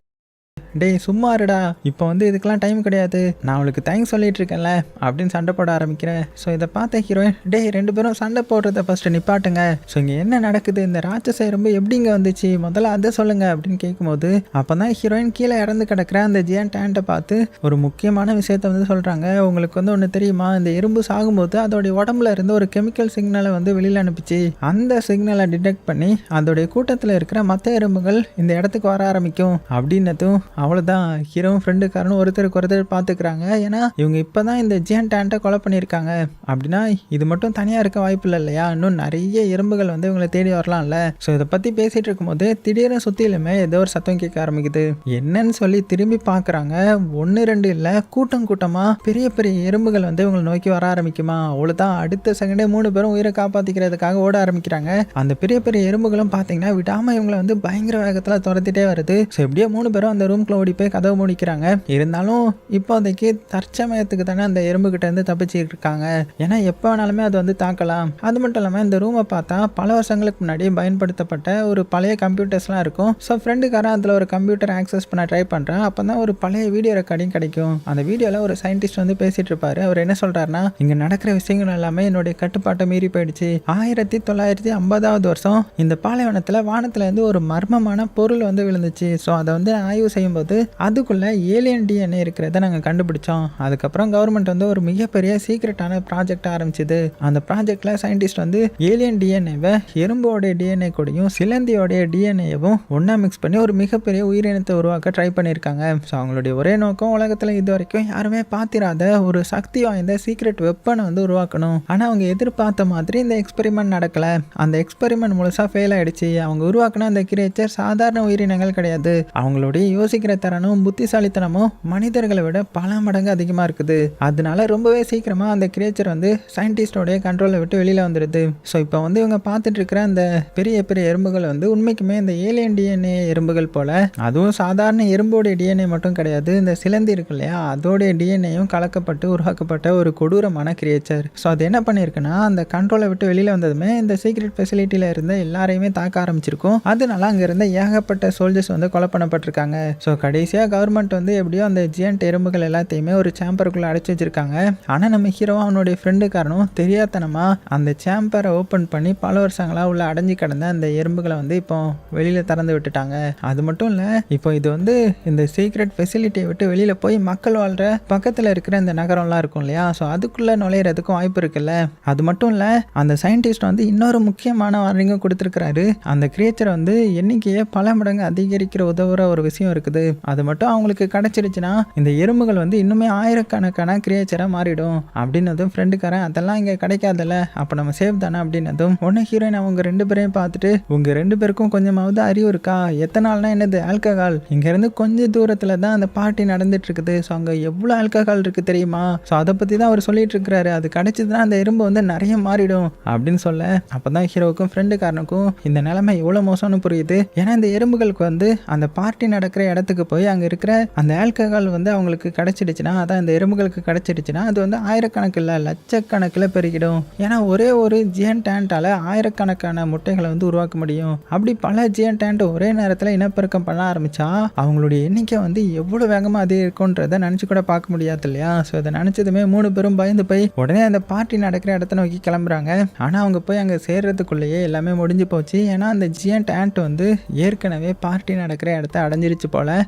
டேய் சும்மா இருடா, இப்போ வந்து இதுக்கெல்லாம் டைம் கிடையாது, நான் அவளுக்கு தேங்க்ஸ் சொல்லிட்டு இருக்கேன்ல அப்படின்னு சண்டை போட ஆரம்பிக்கிறேன். ஸோ இதை பார்த்த ஹீரோயின் டேய் 2 பேரும் சண்டை போடுறத ஃபர்ஸ்ட் நிப்பாட்டுங்க, ஸோ இங்கே என்ன நடக்குது, இந்த ராட்சச எறும்பு எப்படி இங்கே வந்துச்சு முதல்ல அதை சொல்லுங்க அப்படின்னு கேட்கும்போது அப்போ தான் ஹீரோயின் கீழே இறந்து கிடக்கிற அந்த ஜியன்ட் ஆண்ட்டை பார்த்து ஒரு முக்கியமான விஷயத்த வந்து சொல்கிறாங்க. உங்களுக்கு வந்து ஒன்று தெரியுமா, இந்த எறும்பு சாகும்போது அதோடைய உடம்புல இருந்து ஒரு கெமிக்கல் சிக்னலை வந்து வெளியில் அனுப்பிச்சு, அந்த சிக்னலை டிடெக்ட் பண்ணி அதோடைய கூட்டத்தில் இருக்கிற மற்ற எறும்புகள் இந்த இடத்துக்கு வர ஆரம்பிக்கும் அப்படின்னதும் அவ்வளோதான். ஹீரோவும் ஃப்ரெண்டுக்காரனும் ஒருத்தருக்கு ஒருத்தர் பார்த்துக்கிறாங்க. ஏன்னா இவங்க இப்போ தான் இந்த ஜியன்ட் ஆண்ட்டை கொலை பண்ணியிருக்காங்க. அப்படின்னா இது மட்டும் தனியாக இருக்க வாய்ப்பு இல்லை இல்லையா? இன்னும் நிறைய எறும்புகள் வந்து இவங்களை தேடி வரலாம்ல. ஸோ இதை பற்றி பேசிகிட்டு இருக்கும்போது திடீர்னு சுற்றிலுமே ஏதோ ஒரு சத்தம் கேட்க ஆரம்பிக்குது. என்னன்னு சொல்லி திரும்பி பார்க்குறாங்க. 1 2 இல்லை, கூட்டம் கூட்டமாக பெரிய பெரிய எறும்புகள் வந்து இவங்களை நோக்கி வர ஆரம்பிக்குமா. அவ்வளோதான், அடுத்த செகண்டே 3 பேரும் உயிரை காப்பாற்றிக்கிறதுக்காக ஓட ஆரம்பிக்கிறாங்க. அந்த பெரிய பெரிய எறும்புகளும் பார்த்தீங்கன்னா விடாமல் இவங்களை வந்து பயங்கர வேகத்தில் துரத்திட்டே வருது. ஸோ எப்படியோ 3 பேரும் அந்த ரூம்குள்ள ஓடி போய் கதவு முடிக்கிறாங்க. இருந்தாலும் இப்போதைக்கு தற்சமயத்துக்கு தானே அந்த எறும்பு கிட்ட இருந்து தப்பிச்சுட்டு இருக்காங்க. ஏன்னா எப்போ வேணாலுமே அது வந்து தாக்கலாம். அது மட்டும் இல்லாமல் இந்த ரூமை பார்த்தா பல வருஷங்களுக்கு முன்னாடி பயன்படுத்தப்பட்ட ஒரு பழைய கம்ப்யூட்டர்ஸ்லாம் இருக்கும். ஸோ ஃப்ரெண்டுக்காரன் அதில் ஒரு கம்ப்யூட்டர் ஆக்சஸ் பண்ண ட்ரை பண்ணுறான். அப்போ தான் ஒரு பழைய வீடியோ ரெக்கார்டிங் கிடைக்கும். அந்த வீடியோவில் ஒரு சயின்டிஸ்ட் வந்து பேசிட்டு இருப்பாரு. அவர் என்ன சொல்றாருன்னா, இங்கே நடக்கிற விஷயங்கள் எல்லாமே என்னுடைய கட்டுப்பாட்டை மீறி போயிடுச்சு. 1950வது வருஷம் இந்த பாலைவனத்தில் வானத்துல இருந்து ஒரு மர்மமான பொருள் வந்து விழுந்துச்சு. ஸோ அதை வந்து ஆய்வு செய்யும்போது அதுக்குள்ள ஏலியன் டிஎன்ஏ இருக்கிறத நாங்கள் கண்டுபிடிச்சோம். அதுக்கப்புறம் கவர்மெண்ட் வந்து ஒரு மிகப்பெரிய சீக்ரெட்டான ப்ராஜெக்ட் ஆரம்பிச்சுது. அந்த ப்ராஜெக்ட்ல சயின்டிஸ்ட் வந்து ஏலியன் டிஎன்ஏவை எறும்போடைய டிஎன்ஏ கூடயும் சிலந்தியோடைய டிஎன்ஏவும் ஒன்னா மிக்ஸ் பண்ணி ஒரு மிகப்பெரிய உயிரினத்தை உருவாக்க ட்ரை பண்ணியிருக்காங்க. ஸோ அவங்களுடைய ஒரே நோக்கம் உலகத்தில் இது வரைக்கும் யாருமே பார்த்திராத ஒரு சக்தி வாய்ந்த சீக்ரெட் வெப்பனை வந்து உருவாக்கணும். ஆனால் அவங்க எதிர்பார்த்த மாதிரி இந்த எக்ஸ்பெரிமெண்ட் நடக்கல. அந்த எக்ஸ்பெரிமெண்ட் முழுசா ஃபெயில் ஆயிடுச்சு. அவங்க உருவாக்கின அந்த கிரியேச்சர் சாதாரண உயிரினங்கள் கிடையாது. அவங்களுடைய யோசிக்கிற யோசிக்கிற திறனும் புத்திசாலித்தனமும் மனிதர்களை விட பல மடங்கு அதிகமா இருக்குது. அதனால ரொம்பவே சீக்கிரமா அந்த கிரியேச்சர் வந்து சயின்டிஸ்டோடைய கண்ட்ரோலை விட்டு வெளியில வந்துடுது. ஸோ இப்போ வந்து இவங்க பார்த்துட்டு இருக்கிற அந்த பெரிய பெரிய எறும்புகள் வந்து உண்மைக்குமே இந்த ஏலியன் டிஎன்ஏ எறும்புகள் போல, அதுவும் சாதாரண எறும்போடைய டிஎன்ஏ மட்டும் கிடையாது, இந்த சிலந்தி இருக்கு இல்லையா அதோடைய டிஎன்ஏயும் கலக்கப்பட்டு உருவாக்கப்பட்ட ஒரு கொடூரமான கிரியேச்சர். ஸோ அது என்ன பண்ணியிருக்குன்னா அந்த கண்ட்ரோலை விட்டு வெளியில வந்ததுமே இந்த சீக்ரெட் ஃபெசிலிட்டியில இருந்த எல்லாரையுமே தாக்க ஆரம்பிச்சிருக்கும். அதனால அங்க இருந்த ஏகப்பட்ட சோல்ஜர்ஸ் வந்து கொலை பண்ணப்பட்டிருக்காங்க. ஸோ கடைசியா கவர்மெண்ட் வந்து எப்படியோ அந்த ஜியன்ட் எறும்புகள் எல்லாத்தையுமே ஒரு சேம்பருக்குள்ள அடைச்சி வச்சிருக்காங்க. ஆனா நம்ம ஹீரோ அவனுடைய ஃப்ரெண்டு காரணம் தெரியாதனமா அந்த சேம்பரை ஓப்பன் பண்ணி பல வருஷங்களா உள்ள அடைஞ்சு கிடந்த அந்த எறும்புகளை வந்து இப்போ வெளியில திறந்து விட்டுட்டாங்க. அது மட்டும் இல்ல, இப்போ இது வந்து இந்த சீக்ரெட் ஃபெசிலிட்டியை விட்டு வெளியில போய் மக்கள் வாழ்ற பக்கத்துல இருக்கிற இந்த நகரம்லாம் இருக்கும் இல்லையா, ஸோ அதுக்குள்ள நுழையிறதுக்கும் வாய்ப்பு இருக்குல்ல. அது மட்டும் இல்ல, அந்த சயின்டிஸ்ட் வந்து இன்னொரு முக்கியமான வார்னிங்கும் கொடுத்துருக்கிறாரு. அந்த கிரியேச்சர் வந்து எண்ணிக்கையை பல மடங்கு அதிகரிக்கிற உதவுற ஒரு விஷயம் இருக்குது. அது மட்டும் அவங்களுக்கு கிடைச்சிருச்சுன்னா இந்த எறும்புகள் வந்து இன்னுமே ஆயிரக்கணக்கான கிரியேச்சரா மாறிடும் அப்படின்னதும் ஃப்ரெண்டுக்காரன் அதெல்லாம் இங்க கிடைக்காதல்ல, அப்ப நம்ம சேவ் தானே அப்படின்னதும் ஒன்னு ஹீரோயின் அவங்க 2 பேரையும் பார்த்துட்டு உங்க 2 பேருக்கும் கொஞ்சமாவது அறிவு இருக்கா, எத்தனால்னா என்னது ஆல்கஹால், இங்க இருந்து கொஞ்சம் தூரத்துல தான் அந்த பார்ட்டி நடந்துட்டு இருக்குது. ஸோ அங்க எவ்வளவு ஆல்கஹால் இருக்கு தெரியுமா, ஸோ அதை பத்தி தான் அவர் சொல்லிட்டு இருக்கிறாரு, அது கிடைச்சதுன்னா அந்த எறும்பு வந்து நிறைய மாறிடும் அப்படின்னு சொல்ல அப்பதான் ஹீரோவுக்கும் ஃப்ரெண்டுக்காரனுக்கும் இந்த நிலைமை எவ்வளவு மோசம்னு புரியுது. ஏன்னா இந்த எறும்புகளுக்கு வந்து அந்த பார்ட்டி நடக்கிற இடத்துக்கு போய் அங்க இருக்கிற அந்த ஆல்கஹால் வந்து அவங்களுக்கு கிடைச்சிடுச்சுன்னா, அதான் இந்த எறும்புகளுக்கு கிடைச்சிடுச்சுன்னா அது வந்து ஆயிரக்கணக்கில் லட்சக்கணக்கில் பெருகிடும். ஏன்னா ஒரே ஒரு ஜியன்ட் ஆண்டால ஆயிரக்கணக்கான முட்டைகளை வந்து உருவாக்க முடியும். அப்படி பல ஜியன்ட் ஆண்ட் ஒரே நேரத்தில் இனப்பெருக்கம் பண்ண ஆரம்பிச்சா அவங்களுடைய எண்ணிக்கை வந்து எவ்வளவு வேகமா அது இருக்கும்ன்றத நினைச்சு கூட பார்க்க முடியாது இல்லையா. ஸோ இதை நினைச்சதுமே 3 பேரும் பயந்து போய் உடனே அந்த பார்ட்டி நடக்கிற இடத்த நோக்கி கிளம்புறாங்க. ஆனா அவங்க போய் அங்க சேர்றதுக்குள்ளேயே எல்லாமே முடிஞ்சு போச்சு. ஏன்னா அந்த ஜியன்ட் ஆண்ட் வந்து ஏற்கனவே பார்ட்டி நடக்கிற இடத்த அடைஞ்சிருச்சு போல.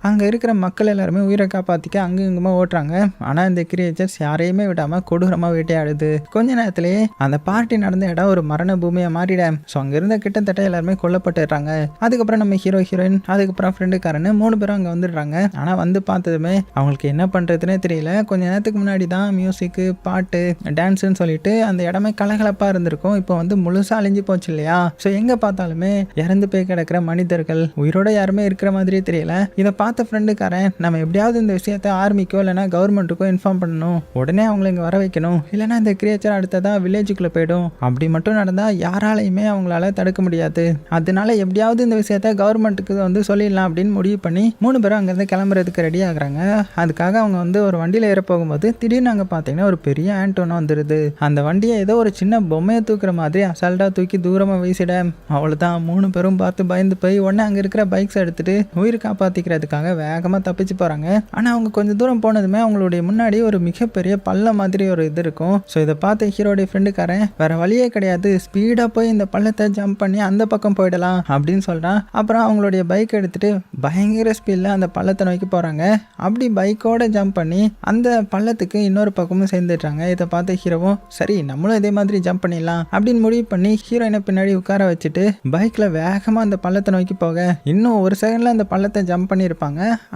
அங்கே இருக்கிற மக்கள் எல்லாருமே உயிரை காப்பாற்றிக்க அங்குமா ஓட்டுறாங்க. ஆனால் இந்த கிரியேச்சர்ஸ் யாரையுமே விடாமல் கொடூரமாக வேட்டையாடுது. கொஞ்ச நேரத்திலேயே அந்த பார்ட்டி நடந்த இடம் ஒரு மரண பூமியை மாறிட. ஸோ அங்கே இருந்த கிட்டத்தட்ட எல்லாருமே கொல்லப்பட்டுடுறாங்க. அதுக்கப்புறம் நம்ம ஹீரோ ஹீரோயின் அதுக்கப்புறம் ஃப்ரெண்டுக்காரன்னு 3 பேரும் அங்கே வந்துடுறாங்க. ஆனால் வந்து பார்த்ததுமே அவங்களுக்கு என்ன பண்ணுறதுனே தெரியல. கொஞ்ச நேரத்துக்கு முன்னாடி தான் மியூசிக்கு பாட்டு டான்ஸுன்னு சொல்லிட்டு அந்த இடமே கலகலப்பாக இருந்திருக்கும். இப்போ வந்து முழுசாக அழிஞ்சு போச்சு இல்லையா. ஸோ எங்கே பார்த்தாலுமே இறந்து போய் கிடக்கிற மனிதர்கள், உயிரோட யாருமே இருக்கிற மாதிரியே தெரியல. இதை பார்த்த ஃப்ரெண்டுக்காரன் நம்ம எப்படியாவது இந்த விஷயத்தை ஆர்மிக்கோ இல்லைனா கவர்மெண்ட்டுக்கோ இன்ஃபார்ம் பண்ணணும், உடனே அவங்களை இங்கே வர வைக்கணும், இல்லைனா இந்த கிரியேச்சர் அடுத்ததாக வில்லேஜுக்குள்ளே போயிடும். அப்படி மட்டும் நடந்தால் யாராலையுமே அவங்களால தடுக்க முடியாது. அதனால எப்படியாவது இந்த விஷயத்த கவர்மெண்ட்டுக்கு வந்து சொல்லிடலாம் அப்படின்னு முடிவு பண்ணி 3 பேரும் அங்கேருந்து கிளம்புறதுக்கு ரெடி ஆகுறாங்க. அதுக்காக அவங்க வந்து ஒரு வண்டியில் ஏற போகும்போது திடீர்னு அங்கே பார்த்தீங்கன்னா ஒரு பெரிய ஆண்ட் ஒன்று வந்துடுது. அந்த வண்டியை ஏதோ ஒரு சின்ன பொம்மையை தூக்குற மாதிரி அசால்ட்டாக தூக்கி தூரமாக வீசிட அவ்வளோதான். 3 பேரும் பார்த்து பயந்து போய் உடனே அங்கே இருக்கிற பைக்ஸ் எடுத்துட்டு உயிர் காப்பாற்றிக்கிறதுக்காக வேகமாக தப்பிச்சு போறாங்க. ஆனா அவங்க கொஞ்சம் தூரம் போனதுமே அவங்களுடைய முன்னாடி ஒரு மிகப்பெரிய பள்ளம் மாதிரி ஒரு இது இருக்கும். ஸோ இதை பார்த்து ஹீரோடைய ஃப்ரெண்டுக்காரன் வேற வழியே கிடையாது, ஸ்பீடா போய் இந்த பள்ளத்தை ஜம்ப் பண்ணி அந்த பக்கம் போயிடலாம் அப்படின்னு சொல்றான். அப்புறம் அவங்களுடைய பைக் எடுத்துட்டு பயங்கர ஸ்பீட்ல அந்த பள்ளத்தை நோக்கி போறாங்க. அப்படி பைக்கோட ஜம்ப் பண்ணி அந்த பள்ளத்துக்கு இன்னொரு பக்கமும் சேர்ந்துட்டாங்க. இதை பார்த்து ஹீரோவும் சரி நம்மளும் இதே மாதிரி ஜம்ப் பண்ணிடலாம் அப்படின்னு முடிவு பண்ணி ஹீரோயினை பின்னாடி உட்கார வச்சுட்டு பைக்ல வேகமா அந்த பள்ளத்தை நோக்கி போக இன்னும் ஒரு செகண்ட்ல அந்த பள்ளத்தை ஜம்ப் பண்ணியிருப்பாங்க.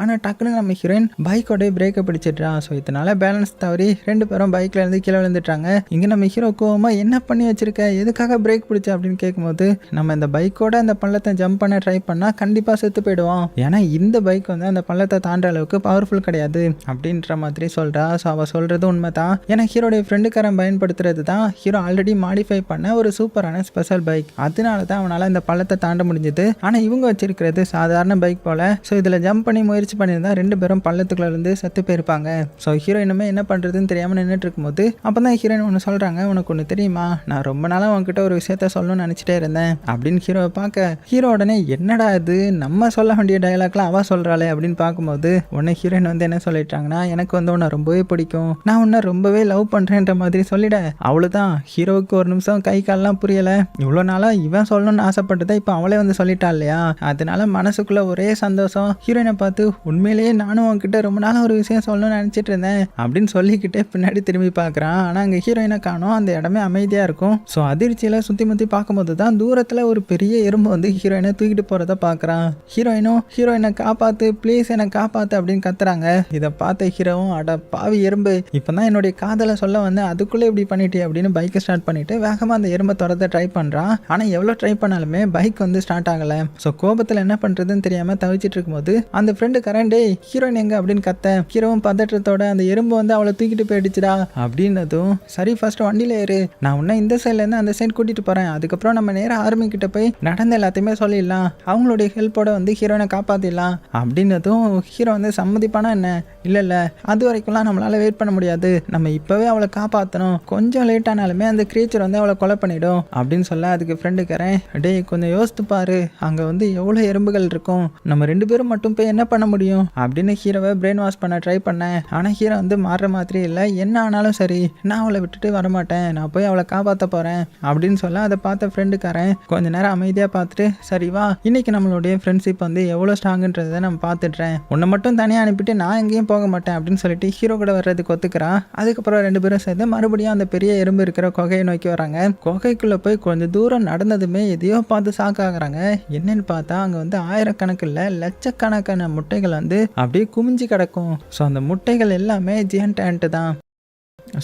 ஆனால் டக்குன்னு நம்ம ஹீரோயின் பைக்கோட பிரேக்கை பிடிச்சிட்றான். ஸோ இதனால பேலன்ஸ் தவறி 2 பேரும் பைக்ல இருந்து கீழே விழுந்துட்டாங்க. இங்கே நம்ம ஹீரோ கோவமா என்ன பண்ணி வச்சிருக்க, எதுக்காக பிரேக் பிடிச்ச அப்படின்னு கேட்கும்போது நம்ம இந்த பைக்கோட அந்த பள்ளத்தை ஜம்ப் பண்ண ட்ரை பண்ணா கண்டிப்பா செத்து போயிடுவோம், ஏன்னா இந்த பைக் வந்து அந்த பள்ளத்தை தாண்டுற அளவுக்கு பவர்ஃபுல் கிடையாது அப்படின்ற மாதிரி சொல்றா. ஸோ அவ சொல்றது உண்மைதான். ஏன்னா ஹீரோடைய ஃப்ரெண்டுக்காரன் பயன்படுத்துறது தான் ஹீரோ ஆல்ரெடி மாடிஃபை பண்ண ஒரு சூப்பரான ஸ்பெஷல் பைக். அதனால தான் அவனால இந்த பள்ளத்தை தாண்ட முடிஞ்சது. ஆனால் இவங்க வச்சிருக்கிறது சாதாரண பைக் போல. ஸோ இதில் ஜம்ப் பண்ணி முயற்சி பண்ணியிருந்தா 2 பேரும் பள்ளத்துக்குள்ள இருந்து செத்து போயிருப்பாங்க. ஸோ ஹீரோயினுமே என்ன பண்றதுன்னு தெரியாம நின்றுட்டு இருக்கும்போது அப்பதான் ஹீரோயின் ஒன்று சொல்றாங்க, உனக்கு ஒன்று தெரியுமா, நான் ரொம்ப நாளாக உன்கிட்ட ஒரு விஷயத்த சொல்லணும்னு நினைச்சிட்டே இருந்தேன் அப்படின்னு ஹீரோவை பார்க்க ஹீரோ உடனே என்னடா இது நம்ம சொல்ல வேண்டிய டயலாக்லாம் அவ சொல்றாளே அப்படின்னு பார்க்கும்போது உடனே ஹீரோயின் வந்து என்ன சொல்லிட்டாங்கன்னா, எனக்கு வந்து உன்னை ரொம்பவே பிடிக்கும், நான் உன்னை ரொம்பவே லவ் பண்றேன்ற மாதிரி சொல்லிட. அவ்வளவுதான். ஹீரோவுக்கு ஒரு நிமிஷம் கை கால்லாம் புரியல. இவ்வளோ நாளா இவன் சொல்லணும்னு ஆசைப்பட்டதை இப்போ அவளே வந்து சொல்லிட்டா இல்லையா. அதனால மனசுக்குள்ள ஒரே சந்தோஷம். ஹீரோயினை பார்த்து உண்மையிலேயே நானும் உன்கிட்ட ரொம்ப நாள் ஒரு விஷயம் சொல்லணும்னு நினைச்சிட்டு இருந்தேன் அப்படின்னு சொல்லிக்கிட்டே பின்னாடி திரும்பி பார்க்குறான். ஆனால் அங்கே ஹீரோயினை காணோம். அந்த இடமே அமைதியாக இருக்கும். ஸோ அதிர்ச்சியில் சுற்றி முற்றி பார்க்கும்போது தான் தூரத்தில் ஒரு பெரிய எறும்பு வந்து ஹீரோயினை தூக்கிட்டு போகிறத பார்க்குறான். ஹீரோயினை காப்பாற்று ப்ளீஸ் என்னை காப்பாற்று அப்படின்னு கத்துறாங்க. இதை பார்த்த ஹீரோவும் அட பாவி எறும்பு, இப்போ தான் என்னுடைய காதலை சொல்ல வந்து அதுக்குள்ளே இப்படி பண்ணிட்டே அப்படின்னு பைக்கை ஸ்டார்ட் பண்ணிட்டு வேகமாக அந்த எறும்பை துரத்த ட்ரை பண்ணுறான். ஆனால் எவ்வளோ ட்ரை பண்ணாலுமே பைக் வந்து ஸ்டார்ட் ஆகலை. ஸோ கோபத்தில் என்ன பண்ணுறதுன்னு தெரியாமல் தவிச்சிட்டு இருக்கும்போது அந்த ஃப்ரெண்டு கரண்டே ஹீரோயின் எங்க அப்படின்னு கத்த ஹீரோவும் பதற்றத்தோட அந்த எறும்பு வந்து அவளை தூக்கிட்டு போயிடுச்சுடா அப்படின்னதும் சரி ஃபர்ஸ்ட் வண்டியில ஏறு, நான் உன்ன இந்த சைட்ல இருந்து அந்த சைடு கூட்டிட்டு போறேன், அதுக்கப்புறம் நம்ம நேரம் ஆர்மி கிட்ட போய் நடந்த எல்லாத்தையுமே சொல்லிடலாம், அவங்களுடைய ஹெல்ப்போட வந்து ஹீரோனை காப்பாத்திடலாம் அப்படின்னதும் ஹீரோ வந்து சம்மதிப்பானா என்ன, இல்ல அது வரைக்கும்லாம் நம்மளால வெயிட் பண்ண முடியாது, நம்ம இப்பவே அவளை காப்பாற்றணும், கொஞ்சம் லேட் ஆனாலுமே அந்த கிரீச்சர் வந்து அவளை கொலை பண்ணிடும் அப்படின்னு சொல்ல அதுக்கு ஃப்ரெண்டுக்கிறேன் டேய் கொஞ்சம் யோசித்து பாரு, அங்க வந்து எவ்வளவு எறும்புகள் இருக்கும், நம்ம 2 பேரும் மட்டும் போய் என்ன பண்ண முடியும் அப்படின்னு ஹீரோவை பிரெயின் வாஷ் பண்ண ட்ரை பண்ணேன். ஆனா ஹீரோ வந்து மாறுற மாதிரி இல்லை, என்ன ஆனாலும் சரி நான் அவளை விட்டுட்டு வரமாட்டேன், நான் போய் அவளை காப்பாற்ற போறேன் அப்படின்னு சொல்ல அதை பார்த்த ஃப்ரெண்டுக்காரன் கொஞ்ச நேரம் அமைதியா பார்த்துட்டு சரி வா இன்னைக்கு நம்மளுடைய ஃப்ரெண்ட்ஷிப் வந்து எவ்வளோ ஸ்ட்ராங்குன்றதை நம்ம பார்த்துட்றேன், உன்னை மட்டும் தனியாக அனுப்பிட்டு நான் எங்கேயும் போக மாட்டேன் அப்படின்னு சொல்லிட்டு ஹீரோ கூட வர்றதுக்கு ஒத்துக்கிறான். அதுக்கப்புறம் 2 பேரும் சேர்ந்து மறுபடியும் அந்த பெரிய எறும்பு இருக்கிற குகையை நோக்கி வராங்க. குகைக்குள்ள போய் கொஞ்சம் தூரம் நடந்ததுமே எதையோ பார்த்து சாக்காகிறாங்க. என்னன்னு பார்த்தா அங்க வந்து ஆயிரக்கணக்கில் லட்சக்கணக்கான முட்டைகள் வந்து அப்படியே குமிஞ்சு கிடக்கும். ஸோ அந்த முட்டைகள் எல்லாமே ஜியன்ட் ஆண்ட் தான்.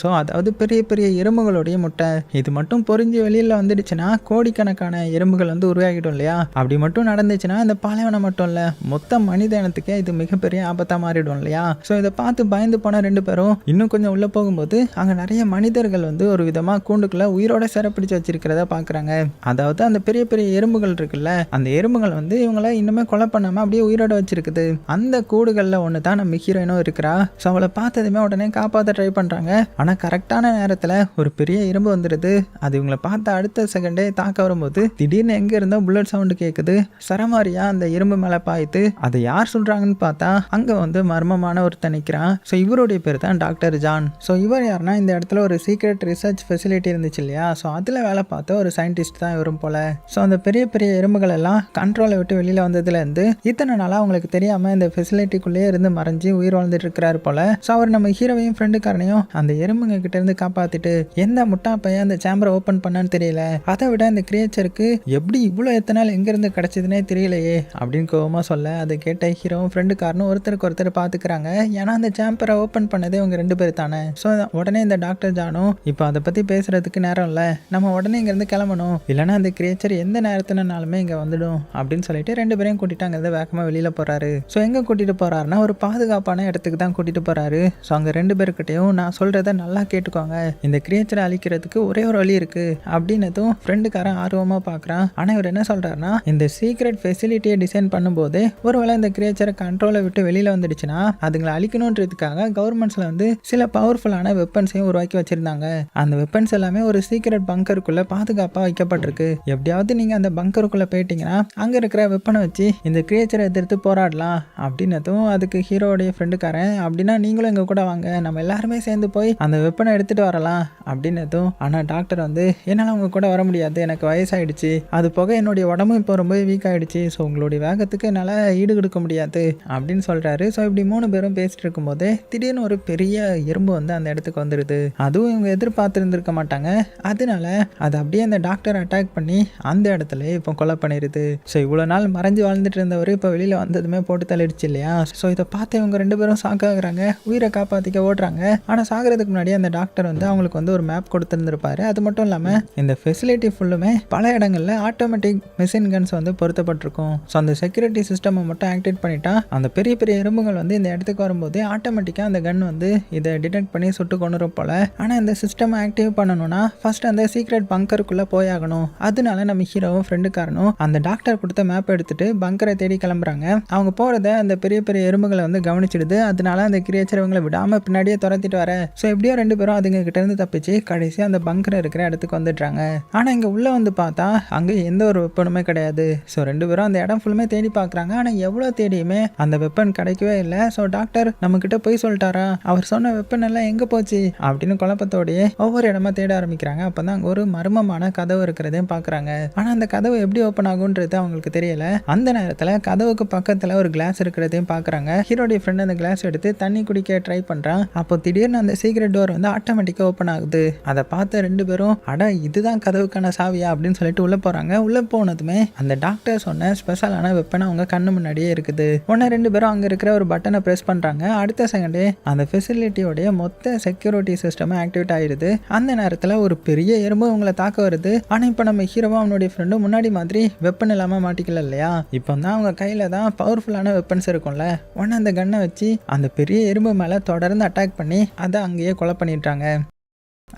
ஸோ அதாவது பெரிய பெரிய எறும்புகளுடைய முட்டை, இது மட்டும் பொறிஞ்சு வெளியில் வந்துடுச்சுன்னா கோடிக்கணக்கான எறும்புகள் வந்து உருவாகிடும் இல்லையா, அப்படி மட்டும் நடந்துச்சுன்னா இந்த பாலைவனம் மட்டும் இல்லை மொத்த மனித இனத்துக்கே இது மிகப்பெரிய ஆபத்தாக மாறிடும் இல்லையா. ஸோ இதை பார்த்து பயந்து போன 2 பேரும் இன்னும் கொஞ்சம் உள்ளே போகும்போது அங்கே நிறைய மனிதர்கள் வந்து ஒரு விதமாக கூண்டுக்குள்ளே உயிரோட சிறப்பிடிச்சு வச்சிருக்கிறத பார்க்குறாங்க. அதாவது அந்த பெரிய பெரிய எறும்புகள் இருக்குல்ல, அந்த எறும்புகள் வந்து இவங்கள இன்னுமே கொலை பண்ணாமல் அப்படியே உயிரோட வச்சிருக்குது. அந்த கூடுகளில் ஒன்று தான் நம்ம ஹீரோயினும் இருக்கிறா. ஸோ அவளை பார்த்ததுமே உடனே காப்பாற்ற ட்ரை பண்ணுறாங்க. ஆனால் கரெக்டான நேரத்தில் ஒரு பெரிய எறும்பு வந்துடுது. அது இவங்களை பார்த்த அடுத்த செகண்டே தாக்க வரும்போது திடீர்னு எங்கே இருந்தோ புல்லட் சவுண்டு கேட்குது. சரமாரியா அந்த எறும்பு மேலே பாய்த்து அதை யார் சொல்கிறாங்கன்னு பார்த்தா அங்கே வந்து மர்மமான ஒருத்தன் நிற்கிறான். ஸோ இவருடைய பேர் தான் டாக்டர் ஜான். ஸோ இவர் யாருன்னா இந்த இடத்துல ஒரு சீக்ரெட் ரிசர்ச் ஃபெசிலிட்டி இருந்துச்சு இல்லையா, ஸோ அதில் வேலை பார்த்த ஒரு சயின்டிஸ்ட் தான் இவரும் போல. ஸோ அந்த பெரிய பெரிய எறும்புகள் எல்லாம் கண்ட்ரோலை விட்டு வெளியில் வந்ததுலேருந்து இத்தனை நாளாக அவங்களுக்கு தெரியாமல் இந்த ஃபெசிலிட்டிக்குள்ளேயே இருந்து மறைஞ்சி உயிர் வாழ்ந்துட்டு இருக்கிறாரு போல. ஸோ அவர் நம்ம ஹீரோவையும் ஃப்ரெண்டுக்காரனையும் அந்த எறும்புங்க கிட்ட இருந்து காப்பாத்திட்டு எந்த முட்டா பையன் அந்த சேம்பரை ஓபன் பண்ணான்னு தெரியல, அதை விட இந்த கிரியேச்சருக்கு எப்படி இவ்வளோ எத்தனை நாள் எங்க இருந்து கிடைச்சதுன்னே தெரியலையே அப்படின்னு கோவமா சொல்ல அதை கேட்ட ஹீரோவும் ஃப்ரெண்டுக்காரனும் ஒருத்தருக்கு ஒருத்தர் பாத்துக்கிறாங்க. ஏன்னா அந்த சேம்பரை ஓபன் பண்ணதே இவங்க 2 பேர் தானே. ஸோ உடனே இந்த டாக்டர் ஜானும் இப்போ அதை பத்தி பேசுறதுக்கு நேரம் இல்லை, நம்ம உடனே இங்க இருந்து கிளம்பணும், இல்லைன்னா அந்த கிரியேச்சர் எந்த நேரத்துலனாலுமே இங்க வந்துடும் அப்படின்னு சொல்லிட்டு 2 பேரையும் கூட்டிட்டு அங்க வேகமா வெளியில போறாரு. ஸோ எங்க கூட்டிட்டு போறாருன்னா ஒரு பாதுகாப்பான இடத்துக்கு தான் கூட்டிட்டு போறாரு. ஸோ அங்க 2 பேர்கிட்டையும் நான் சொல்றத நல்லா கேட்டுக்கோங்க, இந்த கிரியேச்சரை அழிக்கிறதுக்கு ஒரே ஒரு வழி இருக்கு அப்படின்னதும் ஃப்ரெண்டுக்காரன் ஆர்வமா பார்க்குறான். ஆனால் இவர் என்ன சொல்றாருன்னா இந்த சீக்ரெட் ஃபெசிலிட்டியை டிசைன் பண்ணும்போதே ஒருவேளை இந்த கிரியேச்சரை கண்ட்ரோலை விட்டு வெளியில வந்துடுச்சுன்னா அதுங்களை அழிக்கணுன்றதுக்காக கவர்மெண்ட்ஸ்ல வந்து சில பவர்ஃபுல்லான வெப்பன்ஸையும் உருவாக்கி வச்சிருந்தாங்க. அந்த வெப்பன்ஸ் எல்லாமே ஒரு சீக்ரெட் பங்கருக்குள்ள பாதுகாப்பா வைக்கப்பட்டிருக்கு. எப்படியாவது நீங்க அந்த பங்கருக்குள்ள போயிட்டீங்கன்னா அங்க இருக்கிற வெப்பனை வச்சு இந்த கிரியேச்சரை எதிர்த்து போராடலாம் அப்படின்னதும் அதுக்கு ஹீரோடைய ஃப்ரெண்டுக்காரன் அப்படின்னா நீங்களும் எங்க கூட வாங்க, நம்ம எல்லாருமே சேர்ந்து போய் அந்த வெப்பனை எடுத்துட்டு வரலாம் அப்படின்னதும் ஆனால் டாக்டர் வந்து என்னால் அவங்க கூட வர முடியாது, எனக்கு வயசாயிடுச்சு, அது போக என்னுடைய உடம்பும் இப்போ ரொம்ப வீக் ஆகிடுச்சு, ஸோ உங்களுடைய வேகத்துக்கு என்னால் ஈடு கொடுக்க முடியாது அப்படின்னு சொல்கிறாரு. ஸோ இப்படி 3 பேரும் பேசிட்டு இருக்கும்போதே திடீர்னு ஒரு பெரிய எறும்பு வந்து அந்த இடத்துக்கு வந்துடுது. அதுவும் இவங்க எதிர்பார்த்துருந்துருக்க மாட்டாங்க. அதனால அது அப்படியே அந்த டாக்டர் அட்டாக் பண்ணி அந்த இடத்துல இப்போ கொலை பண்ணிடுது. ஸோ இவ்வளோ நாள் மறைஞ்சு வாழ்ந்துட்டு இருந்தவர் இப்போ வெளியில் வந்ததுமே போட்டு தள்ளிடுச்சு இல்லையா. ஸோ இதை பார்த்து இவங்க 2 பேரும் சாக்காகிறாங்க, உயிரை காப்பாற்றிக்க ஓடுறாங்க. ஆனால் சாகிறதுக்கு முன்னாடி அந்த டாக்டர் வந்து அவங்களுக்கு வந்து ஒரு மேப் கொடுத்துருந்துருப்பாரு. அது மட்டும் இல்லாமல் இந்த ஃபெசிலிட்டி ஃபுல்லுமே பல இடங்களில் ஆட்டோமேட்டிக் மிஷின் கன்ஸ் வந்து பொருத்தப்பட்டிருக்கும். ஸோ அந்த செக்யூரிட்டி சிஸ்டம் மட்டும் ஆக்டிவேட் பண்ணிட்டா அந்த பெரிய பெரிய எறும்புகள் வந்து இந்த இடத்துக்கு வரும்போது ஆட்டோமேட்டிக்காக அந்த கன் வந்து இதை டிடெக்ட் பண்ணி சுட்டு கொண்டுரும் போல. ஆனால் இந்த சிஸ்டம் ஆக்டிவ் பண்ணணும்னா ஃபர்ஸ்ட் அந்த சீக்ரெட் பங்கருக்குள்ளே போயாகணும். அதனால நம்ம ஹீரோவும் ஃப்ரெண்டுக்காரனும் அந்த டாக்டர் கொடுத்த மேப் எடுத்துட்டு பங்கரை தேடி கிளம்புறாங்க. அவங்க போகிறத அந்த பெரிய பெரிய எறும்புகளை வந்து கவனிச்சிடுது. அதனால அந்த கிரியேச்சர் இவங்களை விடாமல் பின்னாடியே துரத்திட்டு வர ஸோ எப்படியோ 2 பேரும் அதுங்க கிட்ட இருந்து தப்பிச்சு கடைசி அந்த பங்கர் இருக்கிற இடத்துக்கு வந்துடுறாங்க. ஆனால் இங்கே உள்ளே வந்து பார்த்தா அங்கே எந்த ஒரு வெப்பனுமே கிடையாது. ஸோ 2 பேரும் அந்த இடம் ஃபுல்லுமே தேடி பார்க்குறாங்க. ஆனால் எவ்வளோ தேடியுமே அந்த வெப்பன் கிடைக்கவே இல்லை. ஸோ டாக்டர் நம்ம கிட்ட போய் சொல்லிட்டாரா, அவர் சொன்ன வெப்பன் எல்லாம் எங்கே போச்சு அப்படின்னு குழப்பத்தோடையே ஒவ்வொரு இடமா தேட ஆரம்பிக்கிறாங்க. அப்போ தான் அங்கே ஒரு மர்மமான கதவு இருக்கிறதையும் பார்க்குறாங்க. ஆனால் அந்த கதவு எப்படி ஓப்பன் ஆகுன்றது அவங்களுக்கு தெரியல. அந்த நேரத்தில் கதவுக்கு பக்கத்தில் ஒரு கிளாஸ் இருக்கிறதையும் பார்க்குறாங்க. ஹீரோடைய ஃப்ரெண்ட் அந்த கிளாஸ் எடுத்து தண்ணி குடிக்க ட்ரை பண்ணுறான். அப்போ திடீர்னு அந்த சீக்கிரம் இருக்கிற டோர் வந்து ஆட்டோமேட்டிக்காக ஓப்பன் ஆகுது. அதை பார்த்து 2 பேரும் அட இதுதான் கதவுக்கான சாவியா அப்படின்னு சொல்லிட்டு உள்ள போறாங்க. உள்ள போனதுமே அந்த டாக்டர் சொன்ன ஸ்பெஷலான வெப்பன் அவங்க கண்ணு முன்னாடியே இருக்குது. உடனே 2 பேரும் அங்க இருக்கிற ஒரு பட்டனை பிரஸ் பண்றாங்க. அடுத்த செகண்டே அந்த ஃபெசிலிட்டியோடைய மொத்த செக்யூரிட்டி சிஸ்டம் ஆக்டிவேட் ஆயிடுது. அந்த நேரத்தில் ஒரு பெரிய எறும்பு உங்களை தாக்க வருது. ஆனா இப்போ நம்ம ஹீரோவும் அவனுடைய ஃப்ரெண்டும் முன்னாடி மாதிரி வெப்பன் இல்லாம மாட்டிக்கல இல்லையா. இப்போ தான் அவங்க கையில தான் பவர்ஃபுல்லான வெப்பன்ஸ் இருக்கும்ல. உடனே அந்த கன்னை வச்சு அந்த பெரிய எறும்பு மேல தொடர்ந்து அட்டாக் பண்ணி அதை அங்கேயே கொலை பண்ணிட்டாங்க.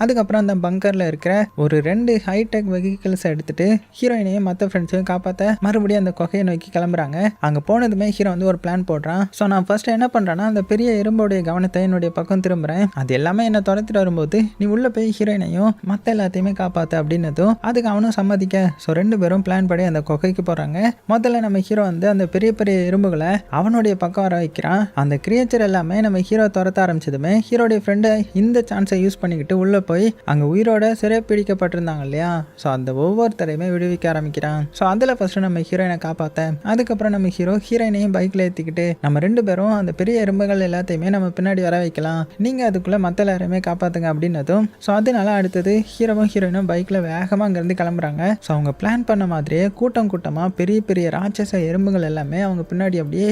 அதுக்கப்புறம் அந்த பங்கரில் இருக்கிற ஒரு 2 ஹைடெக் வெஹிக்கிள்ஸ் எடுத்துட்டு ஹீரோயினையும் மற்ற ஃப்ரெண்ட்ஸையும் காப்பாற்ற மறுபடியும் அந்த குகையை நோக்கி கிளம்புறாங்க. அங்கே போனதுமே ஹீரோ வந்து ஒரு பிளான் போடுறான். ஸோ நான் ஃபர்ஸ்ட் என்ன பண்ணுறேன்னா அந்த பெரிய எறும்போடைய கவனத்தை என்னுடைய பக்கம் திரும்புகிறேன். அது எல்லாமே என்னை துரத்திட்டு வரும்போது நீ உள்ளே போய் ஹீரோயினையும் மற்ற எல்லாத்தையுமே காப்பாற்று அப்படின்னதும் அதுக்கு அவனும் சம்மதிக்க. ஸோ 2 பேரும் பிளான் படி அந்த குகைக்கு போகிறாங்க. முதல்ல நம்ம ஹீரோ வந்து அந்த பெரிய பெரிய எறும்புகளை அவனுடைய பக்கம் வர வைக்கிறான். அந்த கிரியேச்சர் எல்லாமே நம்ம ஹீரோ துரத்த ஆரம்பிச்சதுமே ஹீரோடைய ஃப்ரெண்டை இந்த சான்ஸை யூஸ் பண்ணிக்கிட்டு உள்ள போய் அங்க உயிரோட சிறை பிடிக்கப்பட்டிருந்தாங்க இல்லையா. ஸோ அந்த ஒவ்வொருத்தரையுமே விடுவிக்க ஆரம்பிக்கிறான். ஸோ அதில் ஃபர்ஸ்ட் நம்ம ஹீரோயினை காப்பாற்ற, அதுக்கப்புறம் நம்ம ஹீரோயினையும் பைக்ல ஏற்றிக்கிட்டு நம்ம 2 பேரும் அந்த பெரிய எறும்புகள் எல்லாத்தையுமே நம்ம பின்னாடி வர வைக்கலாம், நீங்க அதுக்குள்ள மற்ற எல்லாருமே காப்பாத்துங்க அப்படின்னதும். ஸோ அதனால அடுத்தது ஹீரோவும் ஹீரோயினும் பைக்ல வேகமா அங்கிருந்து கிளம்புறாங்க. ஸோ அவங்க பிளான் பண்ண மாதிரியே கூட்டம் கூட்டமா பெரிய பெரிய ராட்சச எறும்புகள் எல்லாமே அவங்க பின்னாடி அப்படியே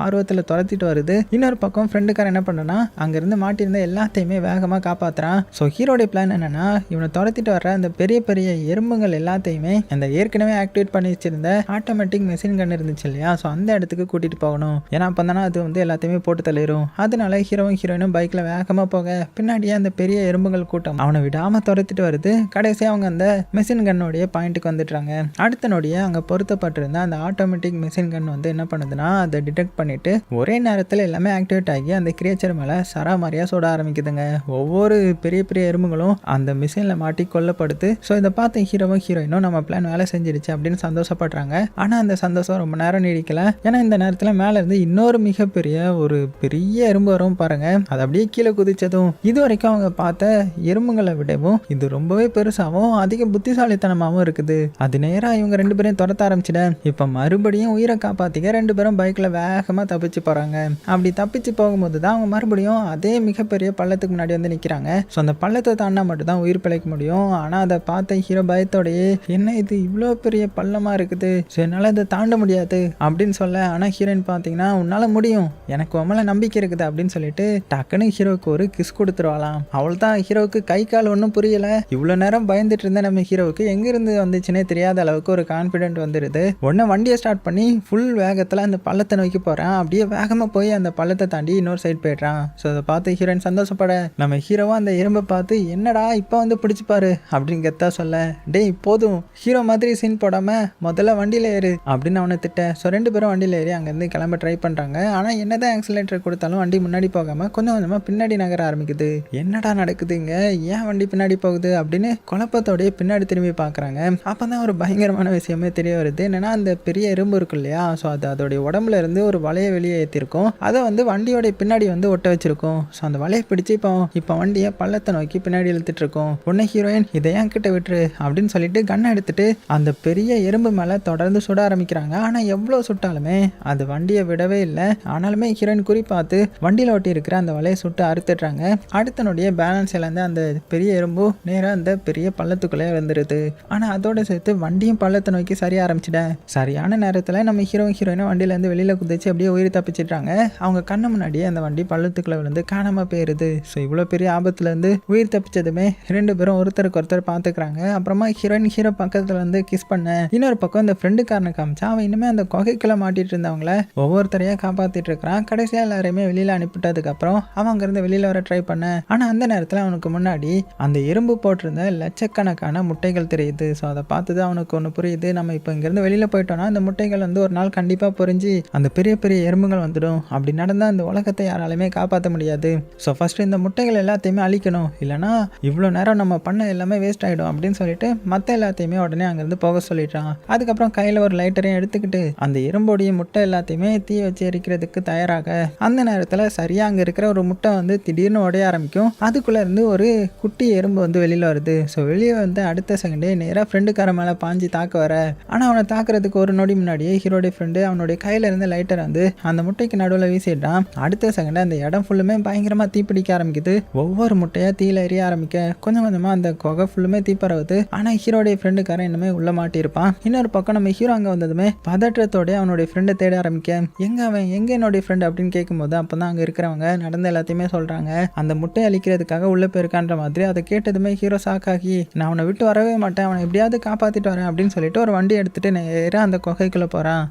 ஆர்வத்தில் துரத்திட்டு வருது. இன்னொரு பக்கம் ஃப்ரெண்டுக்கார என்ன பண்ணனா அங்கிருந்து மாட்டியிருந்த எல்லாத்தையுமே வேகமா காப்பாத்துறான். ஸோ ஹீரோடைய பிளான் என்னன்னா இவனை துரத்திட்டு வர்ற அந்த பெரிய பெரிய எறும்புகள் எல்லாத்தையுமே அந்த ஏற்கனவே ஆக்டிவேட் பண்ணி வச்சிருந்த ஆட்டோமேட்டிக் மெஷின் கன் இருந்துச்சு இல்லையா. ஸோ அந்த இடத்துக்கு கூட்டிட்டு போகணும். ஏன்னா அப்போ தானே அது வந்து எல்லாத்தையுமே போட்டு தள்ளிடும். அதனால ஹீரோவும் ஹீரோயினும் பைக்ல வேகமா போக பின்னாடியே அந்த பெரிய எறும்புகள் கூட்டம் அவனை விடாம துரத்திட்டு வருது. கடைசியாக அவங்க அந்த மெஷின் கன்னோடைய பாயிண்ட்டுக்கு வந்துடுறாங்க. அடுத்த நொடியே அங்கே பொருத்தப்பட்டிருந்த அந்த ஆட்டோமேட்டிக் மெஷின் கன் வந்து என்ன பண்ணுதுன்னா அதை டிடெக்ட் பண்ணிட்டு ஒரே நேரத்தில் எல்லாமே ஆக்டிவேட் ஆகி அந்த கிரியேச்சர் மேலே சராமாரியா சுட ஆரம்பிக்குதுங்க. ஒவ்வொரு பெரிய பெரிய எறும்புகளும் அந்த மிஷின்ல மாட்டி கொல்லப்படுது. ஸோ இதை பார்த்து ஹீரோவும் ஹீரோயினும் நம்ம பிளான் வேலை செஞ்சிருச்சு அப்படின்னு சந்தோஷப்படுறாங்க. ஆனால் அந்த சந்தோஷம் ரொம்ப நேரம் நீடிக்கல. ஏன்னா இந்த நேரத்தில் மேலே இருந்து இன்னொரு மிகப்பெரிய ஒரு பெரிய எறும்பு வரும் பாருங்க. அது அப்படியே கீழே குதிச்சதும் இது வரைக்கும் அவங்க பார்த்த எறும்புகளை விடவும் இது ரொம்பவே பெருசாகவும் அதிக புத்திசாலித்தனமாகவும் இருக்குது. அது நேராக இவங்க 2 பேரையும் துரத்த ஆரம்பிச்சிட இப்போ மறுபடியும் உயிரை காப்பாற்றிக்க 2 பேரும் பைக்கில் வேகமாக தப்பிச்சு போகிறாங்க. அப்படி தப்பிச்சு போகும்போது தான் அவங்க மறுபடியும் அதே மிகப்பெரிய பள்ளத்துக்கு முன்னாடி வந்து நிற்கிறாங்க. ஸோ அந்த பள்ளத்தை தாண்டா மட்டும் தான் உயிர் பிழைக்க முடியும். ஆனால் அதை பார்த்த ஹீரோ பயத்தோடையே என்ன இது இவ்வளோ பெரிய பள்ளமாக இருக்குது, ஸோ என்னால் இதை தாண்ட முடியாது அப்படின்னு சொல்ல. ஆனால் ஹீரோயின் பார்த்தீங்கன்னா உன்னால் முடியும், எனக்கு உண்மையில நம்பிக்கை இருக்குது அப்படின்னு சொல்லிட்டு டக்குன்னு ஹீரோவுக்கு ஒரு கிஸ் கொடுத்துருவாளாம். அவள் தான் ஹீரோவுக்கு கை கால் ஒன்றும் புரியலை. இவ்வளோ நேரம் பயந்துட்டு இருந்த நம்ம ஹீரோவுக்கு எங்கிருந்து வந்துச்சுன்னே தெரியாத அளவுக்கு ஒரு கான்ஃபிடென்ட் வந்துடுது. உடனே வண்டியை ஸ்டார்ட் பண்ணி ஃபுல் வேகத்தில் அந்த பள்ளத்தை நோக்கி போகிறான். அப்படியே வேகமாக போய் அந்த பள்ளத்தை தாண்டி இன்னொரு சைடு போயிடுறான். ஸோ அதை பார்த்து ஹீரோயின் சந்தோஷப்பட நம்ம ஹீரோவும் அந்த எறும்பை பார்த்து என்னடா இப்போ வந்து பிடிச்சிப்பாரு அப்படின்னு கெத்தா சொல்ல, டேய் போதும் ஹீரோ மாதிரி சீன் போடாம முதல்ல வண்டியில ஏறு அப்படின்னு அவனை திட்ட. ஸோ 2 பேரும் வண்டியில ஏறி அங்கேருந்து கிளம்ப ட்ரை பண்றாங்க. ஆனால் என்னதான் ஆக்சிலேட்டர் கொடுத்தாலும் வண்டி முன்னாடி போகாம கொஞ்சம் கொஞ்சமாக பின்னாடி நகர ஆரம்பிக்குது. என்னடா நடக்குதுங்க, ஏன் வண்டி பின்னாடி போகுது அப்படின்னு குழப்பத்தோடய பின்னாடி திரும்பி பார்க்குறாங்க. அப்போ தான் ஒரு பயங்கரமான விஷயமே தெரிய வருது. என்னன்னா அந்த பெரிய எறும்பு இருக்கு இல்லையா, ஸோ அது அதோடைய உடம்புல இருந்து ஒரு வலையை வெளியே ஏற்றிருக்கும். அதை வந்து வண்டியோடைய பின்னாடி வந்து ஒட்ட வச்சிருக்கும். ஸோ அந்த வலையை பிடிச்சி இப்போ வண்டியை பள்ளத்தை நோக்கி பின்னாடி இழுத்துட்டு இருக்கும். உடனே ஹீரோயின் இதை ஏன் கிட்ட விட்டுரு அப்படின்னு சொல்லிட்டு கண்ணை எடுத்துட்டு அந்த பெரிய எறும்பு மேலே தொடர்ந்து சுட ஆரம்பிக்கிறாங்க. ஆனால் எவ்வளோ சுட்டாலுமே அது வண்டியை விடவே இல்லை. ஆனாலுமே ஹீரோயின் குறிப்பாத்து வண்டியில் ஒட்டி இருக்கிற அந்த வலையை சுட்டு அறுத்துடுறாங்க. அடுத்த நொடிய பேலன்ஸ் இழந்து அந்த பெரிய எறும்பு நேராக அந்த பெரிய பள்ளத்துக்குள்ளே வந்துடுது. ஆனால் அதோட சேர்த்து வண்டியும் பள்ளத்தை நோக்கி சரிய ஆரம்பிச்சிட்டேன். சரியான நேரத்தில் நம்ம ஹீரோயினும் வண்டியிலேருந்து வெளியில் குதிச்சு அப்படியே உயிர் தப்பிச்சிட்றாங்க. அவங்க கண்ணு முன்னாடியே அந்த வண்டி பள்ளத்துக்குள்ளே விழுந்து காணாமல் போயிருது. ஸோ இவ்வளோ பெரிய ஆபத்துலேருந்து உயிர் தப்பிச்சதுமே 2 பேரும் ஒருத்தருக்கு ஒருத்தர் பார்த்துக்கிறாங்க. அப்புறமா ஹீரோயின் ஹீரோ பக்கத்தில் வந்து கிஸ் பண்ண, இன்னொரு பக்கம் இந்த ஃப்ரெண்டுக்காரனை காமிச்சா அவன் இன்னுமே அந்த குகைக்குள்ள மாட்டிட்டு இருந்தவங்கள ஒவ்வொருத்தரையா காப்பாத்திட்டு இருக்கிறான். கடைசியாக எல்லாரையுமே வெளியில அனுப்பிட்டதுக்கு அவன் அங்கிருந்து வெளியில வர ட்ரை பண்ண. ஆனா அந்த நேரத்தில் அவனுக்கு முன்னாடி அந்த எறும்பு போட்டிருந்த லட்சக்கணக்கான முட்டைகள் தெரியுது. ஸோ அதை பார்த்துதான் அவனுக்கு ஒன்று புரியுது, நம்ம இப்போ இங்கிருந்து வெளியில போயிட்டோம்னா அந்த முட்டைகள் வந்து ஒரு நாள் கண்டிப்பா பொறிஞ்சு அந்த பெரிய பெரிய எறும்புகள் வந்துடும். அப்படி நடந்தா அந்த உலகத்தை யாராலுமே காப்பாற்ற முடியாது. ஸோ ஃபர்ஸ்ட் இந்த முட்டைகள் எல்லாத்தையுமே அழிக்கணும், இல்லைனா இல்லைன்னா இவ்வளோ நேரம் நம்ம பண்ண எல்லாமே வேஸ்ட் ஆகிடும் அப்படின்னு சொல்லிட்டு மற்ற எல்லாத்தையுமே உடனே அங்கேருந்து போக சொல்லிடுறான். அதுக்கப்புறம் கையில் ஒரு லைட்டரையும் எடுத்துக்கிட்டு அந்த எறும்போடைய முட்டை எல்லாத்தையுமே தீ வச்சு எரிக்கிறதுக்கு தயாராக அந்த நேரத்தில் சரியாக அங்கே இருக்கிற ஒரு முட்டை வந்து திடீர்னு உடைய ஆரம்பிக்கும். அதுக்குள்ளே இருந்து ஒரு குட்டி எறும்பு வந்து வெளியில் வருது. ஸோ வெளியே வந்து அடுத்த செகண்டே நேராக ஃப்ரெண்டுக்கார மேலே பாஞ்சு தாக்க வர, ஆனால் அவனை தாக்குறதுக்கு ஒரு நொடி முன்னாடியே ஹீரோடைய ஃப்ரெண்டு அவனுடைய கையில் இருந்த லைட்டர் வந்து அந்த முட்டைக்கு நடுவில் வீசிடுறான். அடுத்த செகண்ட் அந்த இடம் ஃபுல்லுமே பயங்கரமாக தீப்பிடிக்க ஆரம்பிக்குது. ஒவ்வொரு முட்டையாக தீயில எரிய ஆரம்பிக்க கொஞ்சம் கொஞ்சமாக அந்த குகை ஃபுல்லுமே தீப்பரவுது. ஆனால் ஹீரோடைய ஃப்ரெண்டுக்காரன் இன்னுமே உள்ள மாட்டியிருப்பான். இன்னொரு பக்கம் நம்ம ஹீரோ அங்கே வந்ததுமே பதற்றத்தோட அவனுடைய ஃப்ரெண்டை தேட ஆரம்பிக்க, அவன் எங்கே என்னுடைய ஃப்ரெண்ட் அப்படின்னு கேட்கும்போது அப்போ தான் அங்கே இருக்கிறவங்க நடந்த எல்லாத்தையுமே சொல்கிறாங்க. அந்த முட்டையை அழிக்கிறதுக்காக உள்ளே போயிருக்கான்ற மாதிரி. அதை கேட்டதுமே ஹீரோ சாக்காகி, நான் அவனை விட்டு வரவே மாட்டேன், அவனை எப்படியாவது காப்பாற்றிட்டு வரேன் அப்படின்னு சொல்லிட்டு ஒரு வண்டி எடுத்துகிட்டு நேராக அந்த குகைக்குள்ளே போகிறான்.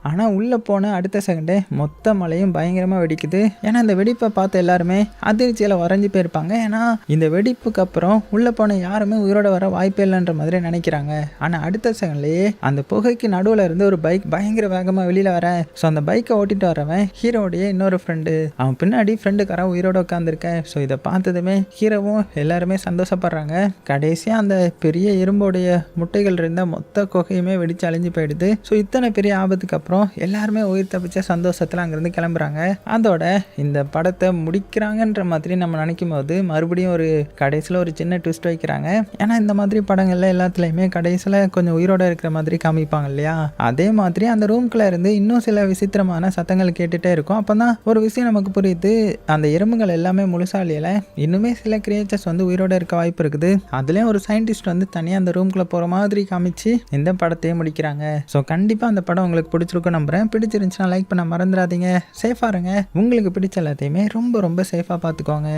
ஆனால் உள்ளே போன அடுத்த செகண்டே மொத்த மலையும் பயங்கரமாக வெடிக்குது. ஏன்னா இந்த வெடிப்பை பார்த்து எல்லாருமே அதிர்ச்சியில் வரைஞ்சி போயிருப்பாங்க. ஏன்னா இந்த வெடிப்புக்கு அப்புறம் உள்ளே போன யாருமே உயிரோட வர வாய்ப்பே இல்லைன்ற மாதிரி நினைக்கிறாங்க. ஆனால் அடுத்த செகண்ட்லேயே அந்த புகைக்கு நடுவில் இருந்து ஒரு பைக் பயங்கர வேகமாக வெளியில் வர, ஸோ அந்த பைக்கை ஓட்டிட்டு வரவன் ஹீரோடைய இன்னொரு ஃப்ரெண்டு. அவன் பின்னாடி ஃப்ரெண்டுக்காரன் உயிரோட உட்காந்துருக்கேன். ஸோ இதை பார்த்ததுமே ஹீரோவும் எல்லாருமே சந்தோஷப்படுறாங்க. கடைசியாக அந்த பெரிய எறும்போடைய முட்டைகள் இருந்த மொத்த குகையுமே வெடிச்சு அழிஞ்சு போயிடுது. ஸோ இத்தனை பெரிய ஆபத்துக்கு அப்புறம் எல்லாருமே உயிர் தப்பிச்ச சந்தோஷத்தில் அங்கேருந்து கிளம்புறாங்க. அதோட இந்த படத்தை முடிக்கிறாங்கன்ற மாதிரி நம்ம நினைக்கும் போது மறுபடியும் ஒரு கடைசியில் ஒரு சின்ன ட்விஸ்ட் வைக்கிறாங்க. ஏன்னா இந்த மாதிரி படங்கள்ல எல்லாத்துலேயுமே கடைசியில் கொஞ்சம் உயிரோட இருக்கிற மாதிரி காமிப்பாங்க இல்லையா, அதே மாதிரி அந்த ரூம்குள்ளே இருந்து இன்னும் சில விசித்திரமான சத்தங்கள் கேட்டுகிட்டே இருக்கும். அப்போ தான் ஒரு விஷயம் நமக்கு புரியுது, அந்த எறும்புகள் எல்லாமே முழுசாலியில் இன்னுமே சில கிரியேச்சர்ஸ் வந்து உயிரோட இருக்க வாய்ப்பு இருக்குது. அதுலேயும் ஒரு சயின்டிஸ்ட் வந்து தனியாக அந்த ரூம்குள்ளே போகிற மாதிரி காமிச்சு இந்த படத்தையே முடிக்கிறாங்க. ஸோ கண்டிப்பாக அந்த படம் உங்களுக்கு பிடிச்சிருக்கும் நம்புறேன். பிடிச்சிருந்துச்சுன்னா லைக் பண்ண மறந்துடாதீங்க. சேஃபாக இருங்க. உங்களுக்கு பிடிச்ச எல்லாத்தையுமே ரொம்ப ரொம்ப சேஃபாக பார்த்துக்கோங்க.